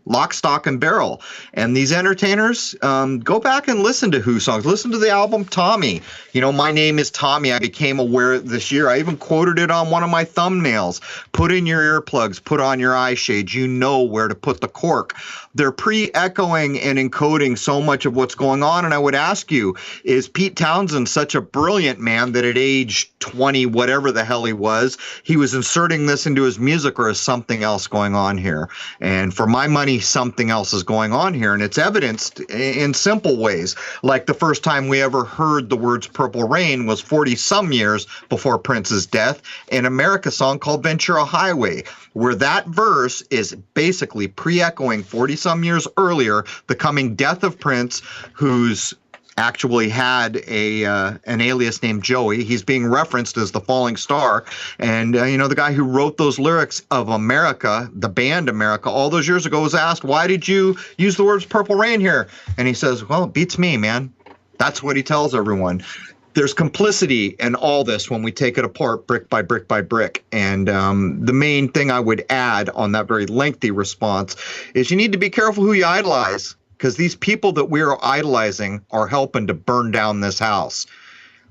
Lock, stock, and barrel. And these entertainers, go back and listen to Who songs. Listen to the album Tommy. My name is Tommy. I became aware this year. I even quoted it on one of my thumbnails. Put in your earplugs, put on your eye shades. You know where to put the cork. They're pre-echoing and encoding so much of what's going on. And I would ask you, is Pete Townsend such a brilliant man that at age 20, whatever the hell he was inserting this into his music, or is something else going on here? And for my money, something else is going on here. And it's evidenced in simple ways. Like the first time we ever heard the words Purple Rain was 40 some years before Prince's death, an America song called Ventura Highway, where that verse is basically pre-echoing 40 some years earlier, the coming death of Prince, who's actually had an alias named Joey. He's being referenced as the falling star. And, the guy who wrote those lyrics of America, the band America, all those years ago was asked, why did you use the words Purple Rain here? And he says, well, it beats me, man. That's what he tells everyone. There's complicity in all this when we take it apart brick by brick by brick. And the main thing I would add on that very lengthy response is you need to be careful who you idolize, because these people that we are idolizing are helping to burn down this house.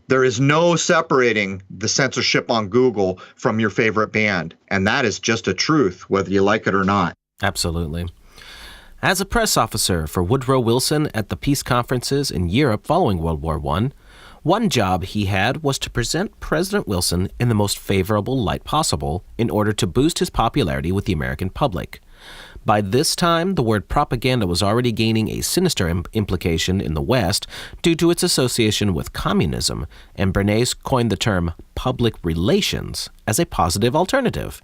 There is no separating the censorship on Google from your favorite band. And that is just a truth, whether you like it or not. Absolutely. As a press officer for Woodrow Wilson at the peace conferences in Europe following World War I, one job he had was to present President Wilson in the most favorable light possible in order to boost his popularity with the American public. By this time, the word propaganda was already gaining a sinister implication in the West due to its association with communism, and Bernays coined the term public relations as a positive alternative.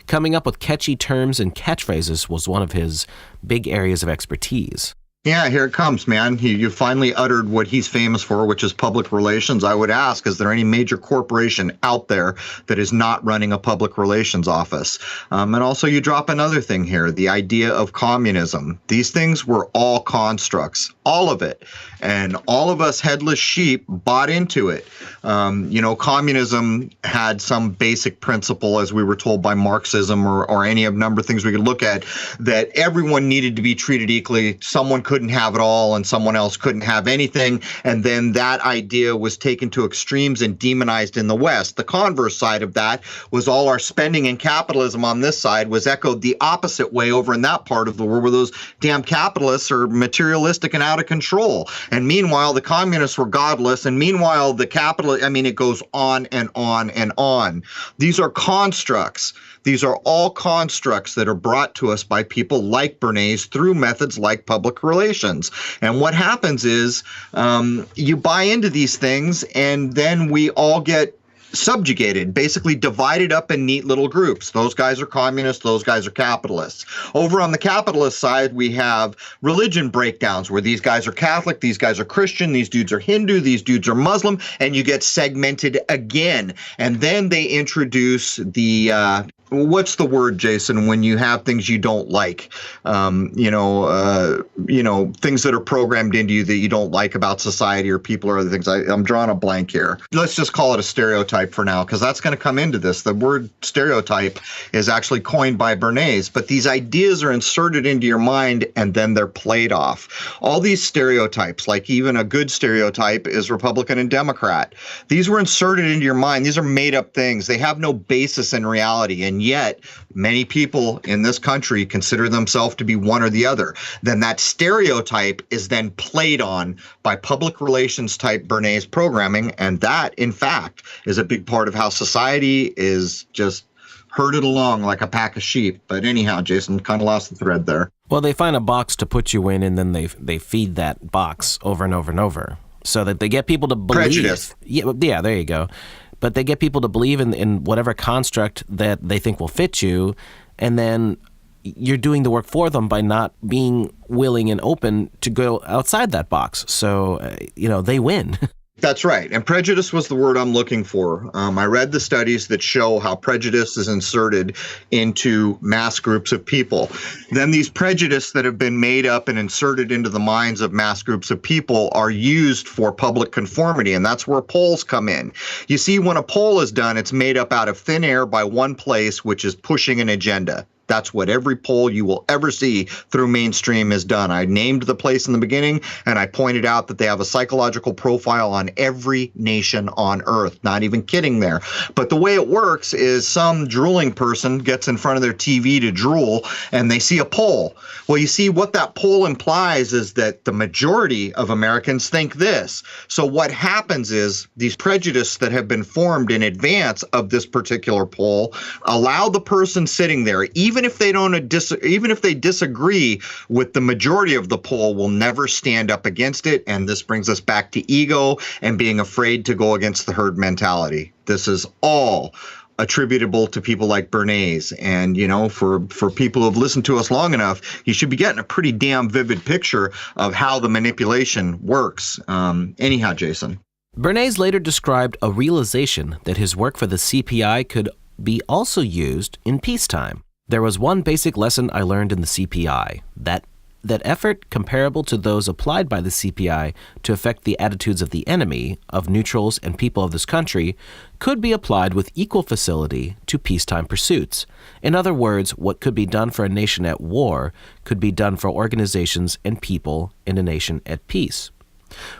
Coming up with catchy terms and catchphrases was one of his big areas of expertise. Yeah, here it comes, man. You finally uttered what he's famous for, which is public relations. I would ask, is there any major corporation out there that is not running a public relations office? And also, you drop another thing here, the idea of communism. These things were all constructs, all of it. And all of us headless sheep bought into it. Communism had some basic principle, as we were told by Marxism or any of number of things we could look at, that everyone needed to be treated equally. Someone couldn't have it all and someone else couldn't have anything. And then that idea was taken to extremes and demonized in the West. The converse side of that was all our spending and capitalism on this side was echoed the opposite way over in that part of the world, where those damn capitalists are materialistic and out of control. And meanwhile, the communists were godless. And meanwhile, the capitalists, it goes on and on and on. These are constructs. These are all constructs that are brought to us by people like Bernays through methods like public relations. And what happens is you buy into these things, and then we all get subjugated, basically divided up in neat little groups. Those guys are communists, those guys are capitalists. Over on the capitalist side, we have religion breakdowns where these guys are Catholic, these guys are Christian, these dudes are Hindu, these dudes are Muslim, and you get segmented again. And then they introduce the what's the word, Jason, when you have things you don't like? Things that are programmed into you that you don't like about society or people or other things. I'm drawing a blank here. Let's just call it a stereotype for now, because that's going to come into this. The word stereotype is actually coined by Bernays, but these ideas are inserted into your mind and then they're played off. All these stereotypes, like even a good stereotype is Republican and Democrat. These were inserted into your mind. These are made up things. They have no basis in reality. And yet many people in this country consider themselves to be one or the other. Then that stereotype is then played on by public relations type Bernays programming. And that, in fact, is a big part of how society is just herded along like a pack of sheep. But anyhow, Jason, kind of lost the thread there. Well, they find a box to put you in, and then they feed that box over and over and over so that they get people to believe. Prejudice. Yeah, there you go. But they get people to believe in whatever construct that they think will fit you, and then you're doing the work for them by not being willing and open to go outside that box. So, they win. That's right. And prejudice was the word I'm looking for. I read the studies that show how prejudice is inserted into mass groups of people. Then these prejudice that have been made up and inserted into the minds of mass groups of people are used for public conformity. And that's where polls come in. You see, when a poll is done, it's made up out of thin air by one place, which is pushing an agenda. That's what every poll you will ever see through mainstream is done. I named the place in the beginning, and I pointed out that they have a psychological profile on every nation on Earth. Not even kidding there. But the way it works is some drooling person gets in front of their TV to drool, and they see a poll. Well, you see, what that poll implies is that the majority of Americans think this. So what happens is these prejudices that have been formed in advance of this particular poll allow the person sitting there, even if they disagree with the majority of the poll, will never stand up against it. And this brings us back to ego and being afraid to go against the herd mentality. This is all attributable to people like Bernays. And, for people who have listened to us long enough, you should be getting a pretty damn vivid picture of how the manipulation works. Anyhow, Jason. Bernays later described a realization that his work for the CPI could be also used in peacetime. There was one basic lesson I learned in the CPI, that effort comparable to those applied by the CPI to affect the attitudes of the enemy, of neutrals and people of this country, could be applied with equal facility to peacetime pursuits. In other words, what could be done for a nation at war could be done for organizations and people in a nation at peace.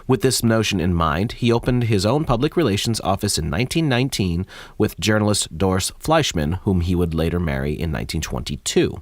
With this notion in mind, he opened his own public relations office in 1919 with journalist Doris Fleischman, whom he would later marry in 1922.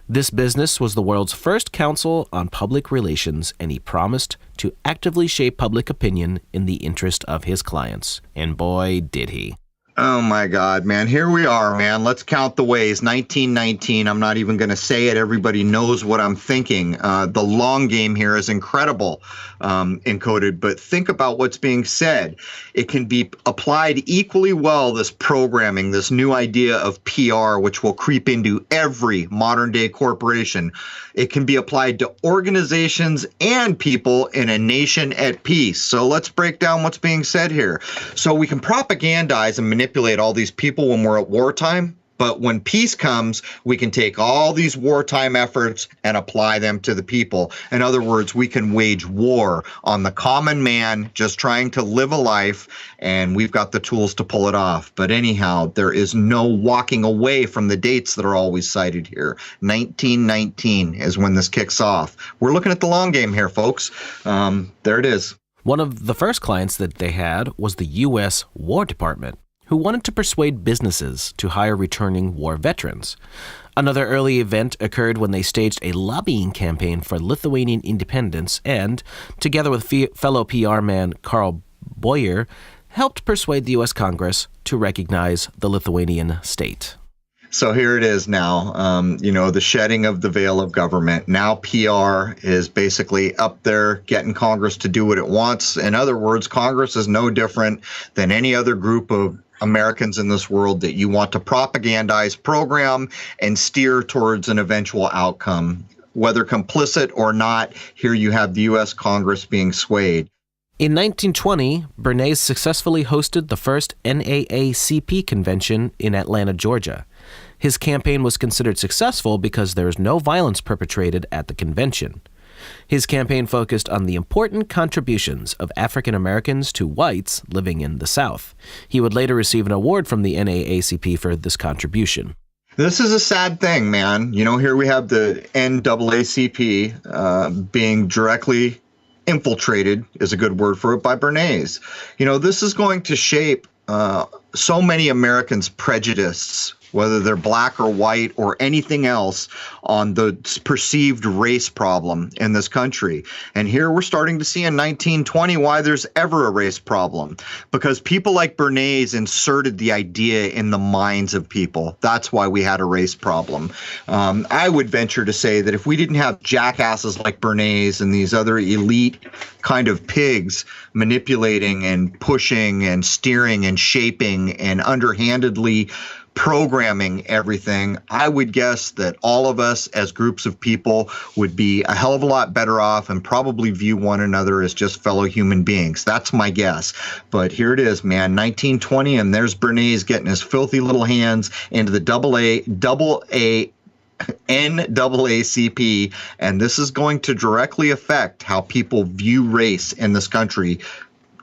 This business was the world's first council on public relations, and he promised to actively shape public opinion in the interest of his clients. And boy, did he. Oh my God, man. Here we are, man. Let's count the ways. 1919. I'm not even going to say it. Everybody knows what I'm thinking. The long game here is incredible, encoded, but think about what's being said. It can be applied equally well, this programming, this new idea of PR, which will creep into every modern day corporation. It can be applied to organizations and people in a nation at peace. So let's break down what's being said here. So we can propagandize and manipulate all these people when we're at wartime, but when peace comes, we can take all these wartime efforts and apply them to the people. In other words, we can wage war on the common man just trying to live a life, and we've got the tools to pull it off. But anyhow, there is no walking away from the dates that are always cited here. 1919 is when this kicks off. We're looking at the long game here, folks. There it is. One of the first clients that they had was the U.S. War Department, who wanted to persuade businesses to hire returning war veterans. Another early event occurred when they staged a lobbying campaign for Lithuanian independence and, together with fellow PR man Karl Boyer, helped persuade the U.S. Congress to recognize the Lithuanian state. So here it is now, the shedding of the veil of government. Now PR is basically up there getting Congress to do what it wants. In other words, Congress is no different than any other group of Americans in this world that you want to propagandize, program, and steer towards an eventual outcome. Whether complicit or not, here you have the U.S. Congress being swayed. In 1920, Bernays successfully hosted the first NAACP convention in Atlanta, Georgia. His campaign was considered successful because there was no violence perpetrated at the convention. His campaign focused on the important contributions of African Americans to whites living in the South. He would later receive an award from the NAACP for this contribution. This is a sad thing, man. Here we have the NAACP being directly infiltrated, is a good word for it, by Bernays. This is going to shape so many Americans' prejudices, whether they're black or white or anything else, on the perceived race problem in this country. And here we're starting to see in 1920 why there's ever a race problem, because people like Bernays inserted the idea in the minds of people. That's why we had a race problem. I would venture to say that if we didn't have jackasses like Bernays and these other elite kind of pigs manipulating and pushing and steering and shaping and underhandedly programming everything, I would guess that all of us as groups of people would be a hell of a lot better off and probably view one another as just fellow human beings. That's my guess. But here it is, man, 1920, and there's Bernays getting his filthy little hands into the NAACP, and this is going to directly affect how people view race in this country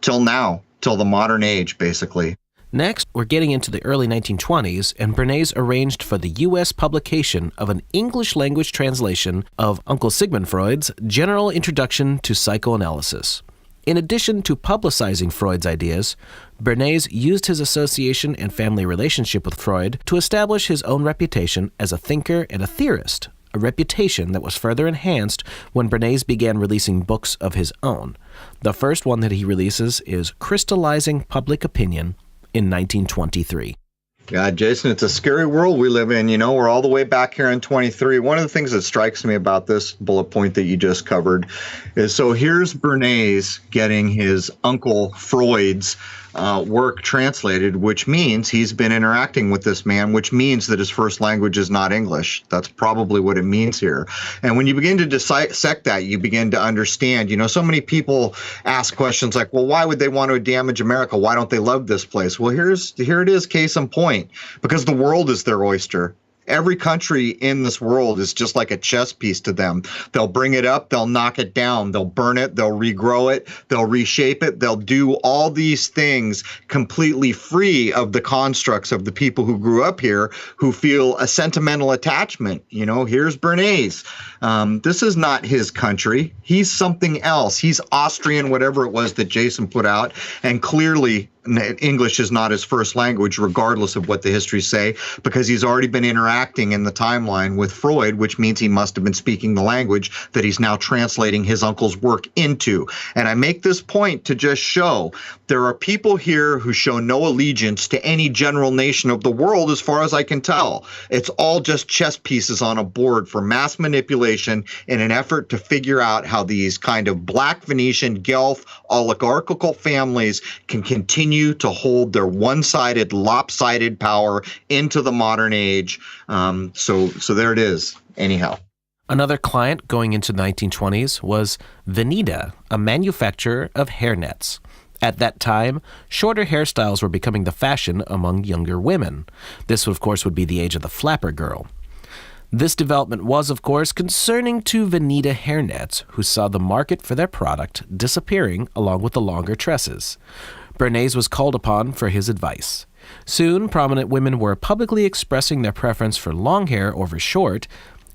till now, till the modern age, basically. Next, we're getting into the early 1920s, and Bernays arranged for the U.S. publication of an English-language translation of Uncle Sigmund Freud's General Introduction to Psychoanalysis. In addition to publicizing Freud's ideas, Bernays used his association and family relationship with Freud to establish his own reputation as a thinker and a theorist, a reputation that was further enhanced when Bernays began releasing books of his own. The first one that he releases is Crystallizing Public Opinion in 1923. God, Jason, it's a scary world we live in. We're all the way back here in 23. One of the things that strikes me about this bullet point that you just covered is, so here's Bernays getting his Uncle Freud's work translated, which means he's been interacting with this man, which means that his first language is not English. That's probably what it means here. And when you begin to dissect that, you begin to understand, so many people ask questions like, well, why would they want to damage America? Why don't they love this place? Well, here it is, case in point, because the world is their oyster. Every country in this world is just like a chess piece to them. They'll bring it up, they'll knock it down, they'll burn it, they'll regrow it, they'll reshape it, they'll do all these things completely free of the constructs of the people who grew up here, who feel a sentimental attachment. Here's Bernays. This is not his country. He's something else. He's Austrian, whatever it was that Jason put out, and clearly English is not his first language, regardless of what the histories say, because he's already been interacting in the timeline with Freud, which means he must have been speaking the language that he's now translating his uncle's work into. And I make this point to just show there are people here who show no allegiance to any general nation of the world, as far as I can tell. It's all just chess pieces on a board for mass manipulation in an effort to figure out how these kind of Black Venetian Guelph oligarchical families can continue to hold their one-sided, lopsided power into the modern age. So there it is. Anyhow. Another client going into the 1920s was Veneta, a manufacturer of hairnets. At that time, shorter hairstyles were becoming the fashion among younger women. This, of course, would be the age of the flapper girl. This development was, of course, concerning to Veneta hairnets, who saw the market for their product disappearing along with the longer tresses. Bernays was called upon for his advice. Soon, prominent women were publicly expressing their preference for long hair over short,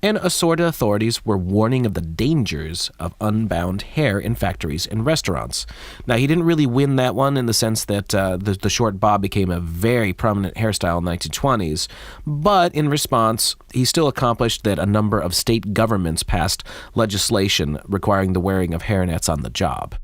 and assorted authorities were warning of the dangers of unbound hair in factories and restaurants. Now, he didn't really win that one in the sense that the short bob became a very prominent hairstyle in the 1920s, but in response, he still accomplished that a number of state governments passed legislation requiring the wearing of hairnets on the job.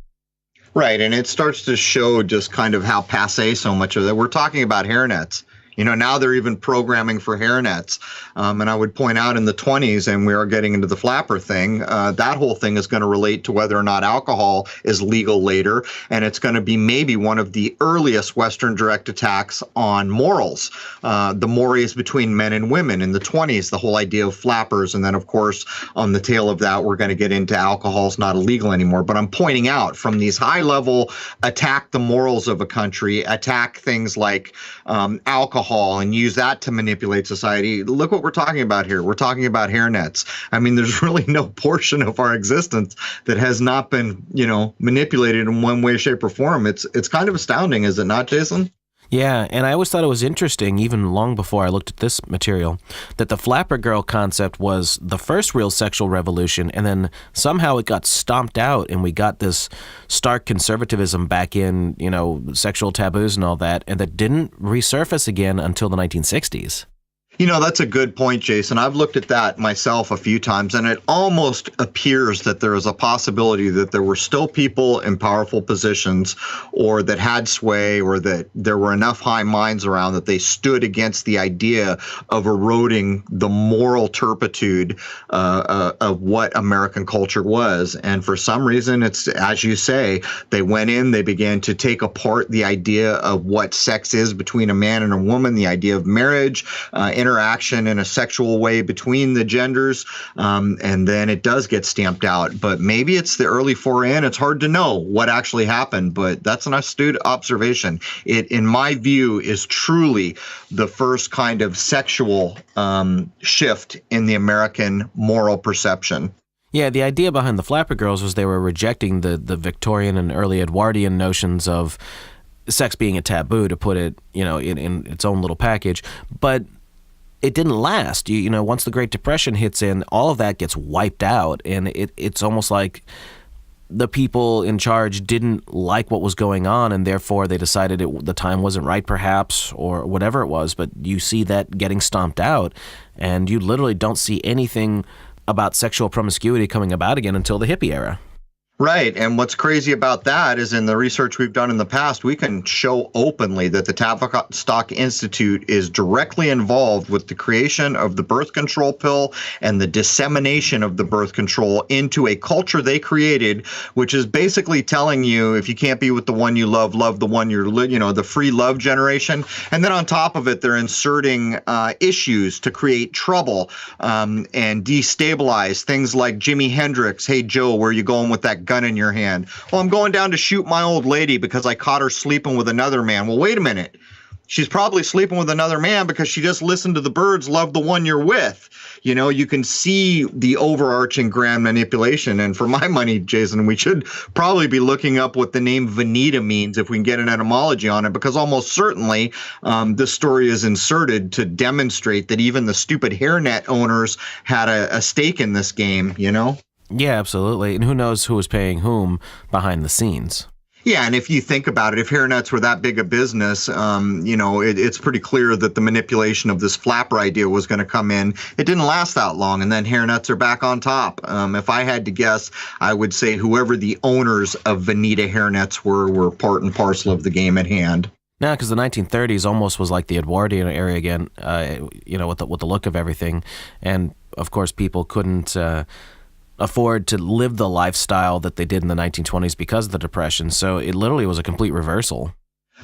Right, and it starts to show just kind of how passé so much of that. We're talking about hairnets. Now they're even programming for hairnets. And I would point out in the 20s, and we are getting into the flapper thing, that whole thing is going to relate to whether or not alcohol is legal later. And it's going to be maybe one of the earliest Western direct attacks on morals, the mores between men and women in the 20s, the whole idea of flappers. And then, of course, on the tail of that, we're going to get into alcohol's not illegal anymore. But I'm pointing out from these high level attack the morals of a country, attack things like alcohol, and use that to manipulate society. Look what we're talking about here. We're talking about hairnets. I mean, there's really no portion of our existence that has not been, manipulated in one way, shape, or form. It's kind of astounding, is it not, Jason? Yeah, and I always thought it was interesting, even long before I looked at this material, that the flapper girl concept was the first real sexual revolution, and then somehow it got stomped out, and we got this stark conservatism back in, sexual taboos and all that, and that didn't resurface again until the 1960s. That's a good point, Jason. I've looked at that myself a few times, and it almost appears that there is a possibility that there were still people in powerful positions or that had sway or that there were enough high minds around that they stood against the idea of eroding the moral turpitude of what American culture was. And for some reason, it's, as you say, they went in, they began to take apart the idea of what sex is between a man and a woman, the idea of marriage, interaction in a sexual way between the genders, and then it does get stamped out. But maybe it's the early foray in. It's hard to know what actually happened, but that's an astute observation. It, in my view, is truly the first kind of sexual shift in the American moral perception. Yeah, the idea behind the flapper girls was they were rejecting the Victorian and early Edwardian notions of sex being a taboo, to put it, in its own little package. But it didn't last. Once the Great Depression hits in, all of that gets wiped out, and it's almost like the people in charge didn't like what was going on, and therefore they decided the time wasn't right, perhaps, or whatever it was. But you see that getting stomped out, and you literally don't see anything about sexual promiscuity coming about again until the hippie era. Right. And what's crazy about that is in the research we've done in the past, we can show openly that the Tavistock Institute is directly involved with the creation of the birth control pill and the dissemination of the birth control into a culture they created, which is basically telling you if you can't be with the one you love the one you're, the free love generation. And then on top of it, they're inserting issues to create trouble and destabilize things like Jimi Hendrix. Hey, Joe, where are you going with that gun in your hand? Well, I'm going down to shoot my old lady because I caught her sleeping with another man. Well, wait a minute. She's probably sleeping with another man because she just listened to the Byrds, love the one you're with. You can see the overarching grand manipulation. And for my money, Jason, we should probably be looking up what the name Veneta means if we can get an etymology on it, because almost certainly this story is inserted to demonstrate that even the stupid hairnet owners had a stake in this game, Yeah, absolutely. And who knows who was paying whom behind the scenes. Yeah, and if you think about it, if hairnets were that big a business, it's pretty clear that the manipulation of this flapper idea was going to come in. It didn't last that long, and then hairnets are back on top. If I had to guess, I would say whoever the owners of Veneta hairnets were part and parcel of the game at hand. No, because the 1930s almost was like the Edwardian era again, with the look of everything. And, of course, people couldn't afford to live the lifestyle that they did in the 1920s because of the Depression. So it literally was a complete reversal.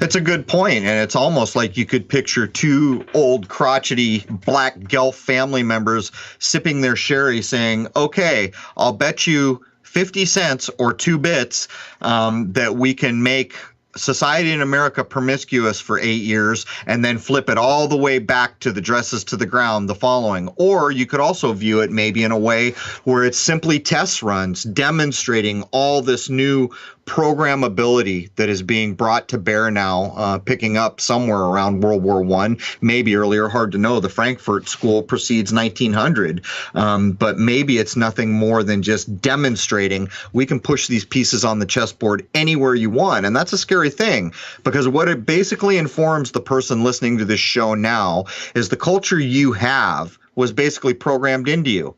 It's a good point, and it's almost like you could picture two old crotchety black Guelph family members sipping their sherry saying, okay, I'll bet you 50 cents or 2 bits that we can make society in America promiscuous for 8 years and then flip it all the way back to the dresses to the ground the following. Or you could also view it maybe in a way where it's simply test runs demonstrating all this new programmability that is being brought to bear now, picking up somewhere around World War I, maybe earlier, hard to know. The Frankfurt School precedes 1900, but maybe it's nothing more than just demonstrating we can push these pieces on the chessboard anywhere you want. And that's a scary thing, because what it basically informs the person listening to this show now is the culture you have was basically programmed into you.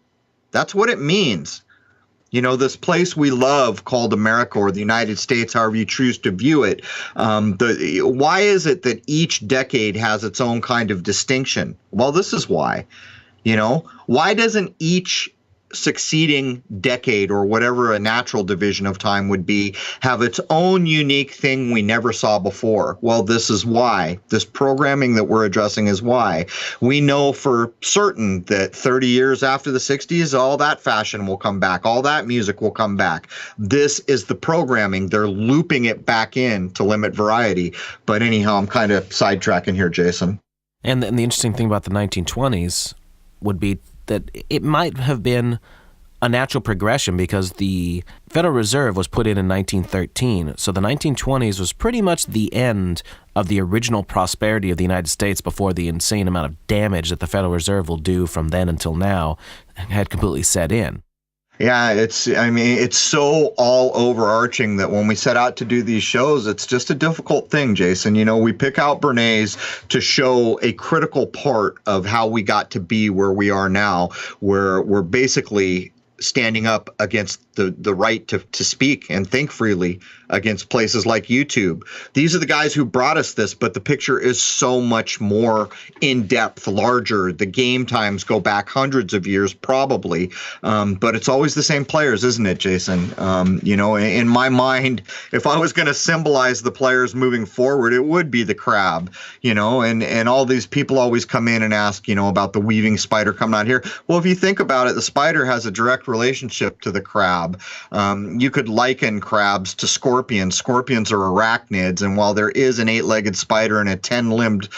That's what it means. This place we love called America, or the United States, however you choose to view it. Why is it that each decade has its own kind of distinction? Well, this is why. Why doesn't each succeeding decade, or whatever a natural division of time would be, have its own unique thing we never saw before? Well, this is why. This programming that we're addressing is why. We know for certain that 30 years after the 60s, all that fashion will come back. All that music will come back. This is the programming. They're looping it back in to limit variety. But anyhow, I'm kind of sidetracking here, Jason. And the interesting thing about the 1920s would be that it might have been a natural progression, because the Federal Reserve was put in 1913. So the 1920s was pretty much the end of the original prosperity of the United States before the insane amount of damage that the Federal Reserve will do from then until now had completely set in. Yeah, it's so all overarching that when we set out to do these shows, it's just a difficult thing, Jason. We pick out Bernays to show a critical part of how we got to be where we are now, where we're basically standing up against the right to speak and think freely against places like YouTube. These are the guys who brought us this, but the picture is so much more in-depth, larger. The game times go back hundreds of years, probably, but it's always the same players, isn't it, Jason? In my mind, if I was going to symbolize the players moving forward, it would be the crab, and all these people always come in and ask, about the weaving spider coming out here. Well, if you think about it, the spider has a direct relationship to the crab. You could liken crabs to scorpions. Scorpions are arachnids, and while there is an 8-legged spider and a 10-limbed,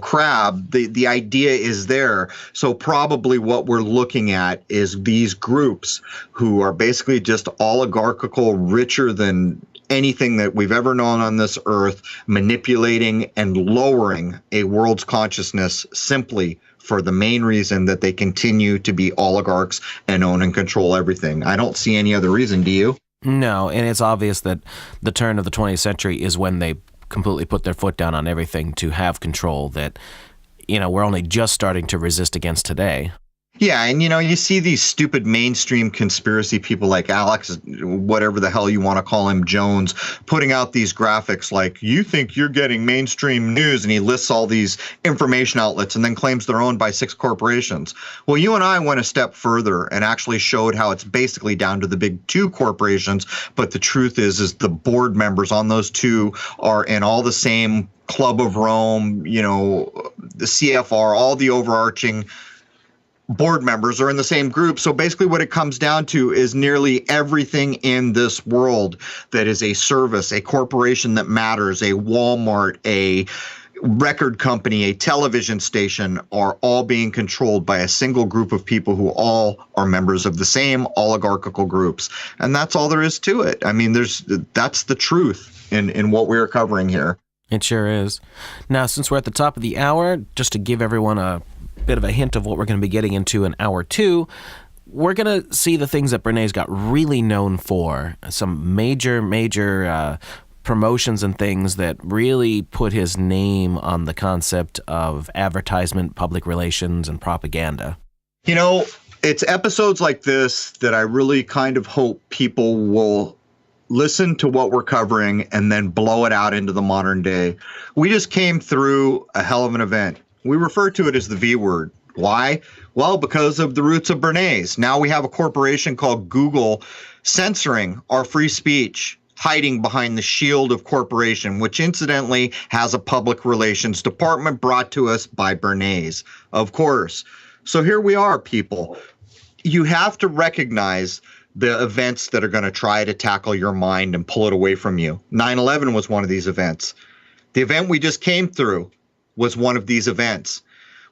crab, the idea is there. So probably what we're looking at is these groups who are basically just oligarchical, richer than anything that we've ever known on this earth, manipulating and lowering a world's consciousness simply for the main reason that they continue to be oligarchs and own and control everything. I don't see any other reason, do you? No, and it's obvious that the turn of the 20th century is when they completely put their foot down on everything to have control that, we're only just starting to resist against today. Yeah, and you see these stupid mainstream conspiracy people like Alex, whatever the hell you want to call him, Jones, putting out these graphics like, you think you're getting mainstream news, and he lists all these information outlets and then claims they're owned by 6 corporations. Well, you and I went a step further and actually showed how it's basically down to the big 2 corporations, but the truth is the board members on those 2 are in all the same Club of Rome, the CFR, all the overarching board members are in the same group. So basically what it comes down to is nearly everything in this world that is a service, a corporation that matters, a Walmart, a record company, a television station, are all being controlled by a single group of people who all are members of the same oligarchical groups. And that's all there is to it. I mean, that's the truth in what we're covering here. It sure is. Now, since we're at the top of the hour, just to give everyone a bit of a hint of what we're going to be getting into in hour 2, we're going to see the things that Bernays got really known for, some major promotions and things that really put his name on the concept of advertisement, public relations, and propaganda. You know, it's episodes like this that I really kind of hope people will listen to what we're covering and then blow it out into the modern day. We just came through a hell of an event. We refer to it as the V word. Why? Well, because of the roots of Bernays. Now we have a corporation called Google censoring our free speech, hiding behind the shield of corporation, which incidentally has a public relations department brought to us by Bernays, of course. So here we are, people. You have to recognize the events that are going to try to tackle your mind and pull it away from you. 9/11 was one of these events. The event we just came through was one of these events.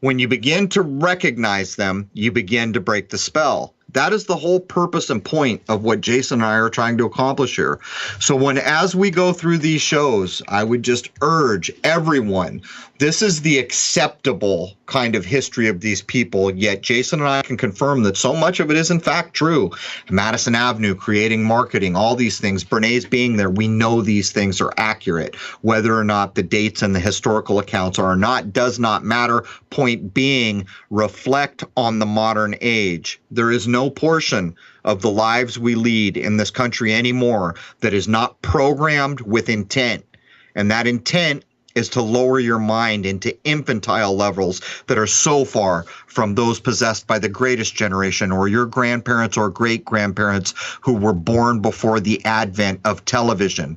When you begin to recognize them, you begin to break the spell. That is the whole purpose and point of what Jason and I are trying to accomplish here. So as we go through these shows, I would just urge everyone, this is the acceptable kind of history of these people, yet Jason and I can confirm that so much of it is in fact true. Madison Avenue, creating marketing, all these things, Bernays being there, we know these things are accurate. Whether or not the dates and the historical accounts are or not does not matter. Point being, reflect on the modern age. There is no portion of the lives we lead in this country anymore that is not programmed with intent. And that intent is to lower your mind into infantile levels that are so far from those possessed by the greatest generation or your grandparents or great-grandparents who were born before the advent of television.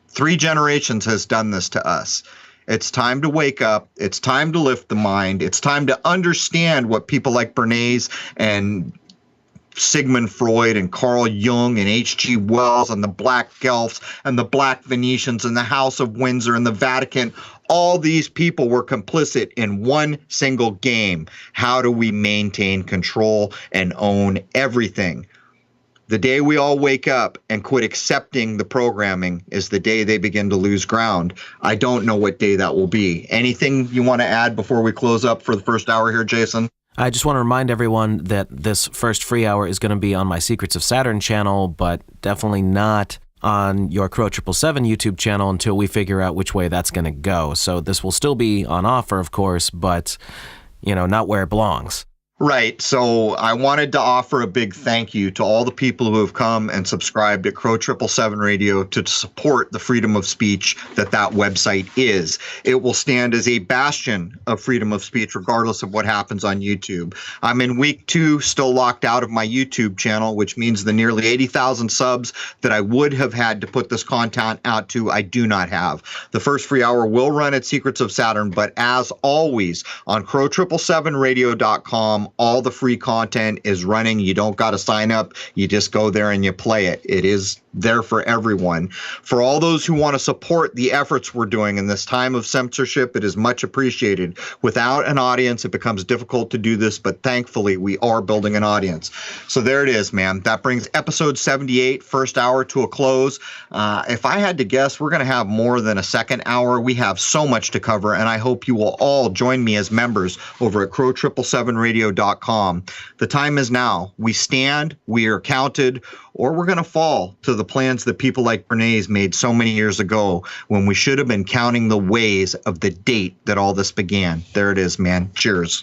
3 generations has done this to us. It's time to wake up. It's time to lift the mind. It's time to understand what people like Bernays and Sigmund Freud and Carl Jung and H.G. Wells and the Black Guelphs and the Black Venetians and the House of Windsor and the Vatican, all these people were complicit in one single game. How do we maintain control and own everything? The day we all wake up and quit accepting the programming is the day they begin to lose ground. I don't know what day that will be. Anything you want to add before we close up for the first hour here, Jason? I just want to remind everyone that this first free hour is going to be on my Secrets of Saturn channel, but definitely not on your Crrow777 YouTube channel until we figure out which way that's going to go. So this will still be on offer, of course, but, not where it belongs. Right. So I wanted to offer a big thank you to all the people who have come and subscribed at Crrow777 Radio to support the freedom of speech that website is. It will stand as a bastion of freedom of speech regardless of what happens on YouTube. I'm in week 2, still locked out of my YouTube channel, which means the nearly 80,000 subs that I would have had to put this content out to, I do not have. The first free hour will run at Secrets of Saturn, but as always, on Crrow777radio.com, all the free content is running. You don't got to sign up. You just go there and you play it. It is there for everyone. For all those who want to support the efforts we're doing in this time of censorship, it is much appreciated. Without an audience, it becomes difficult to do this, but thankfully we are building an audience. So there it is, man. That brings episode 78, first hour, to a close. If I had to guess, we're going to have more than a second hour. We have so much to cover, and I hope you will all join me as members over at Crrow777radio.com. The time is now. We stand, we are counted, or we're going to fall to the plans that people like Bernays made so many years ago when we should have been counting the ways of the date that all this began. There it is, man. Cheers.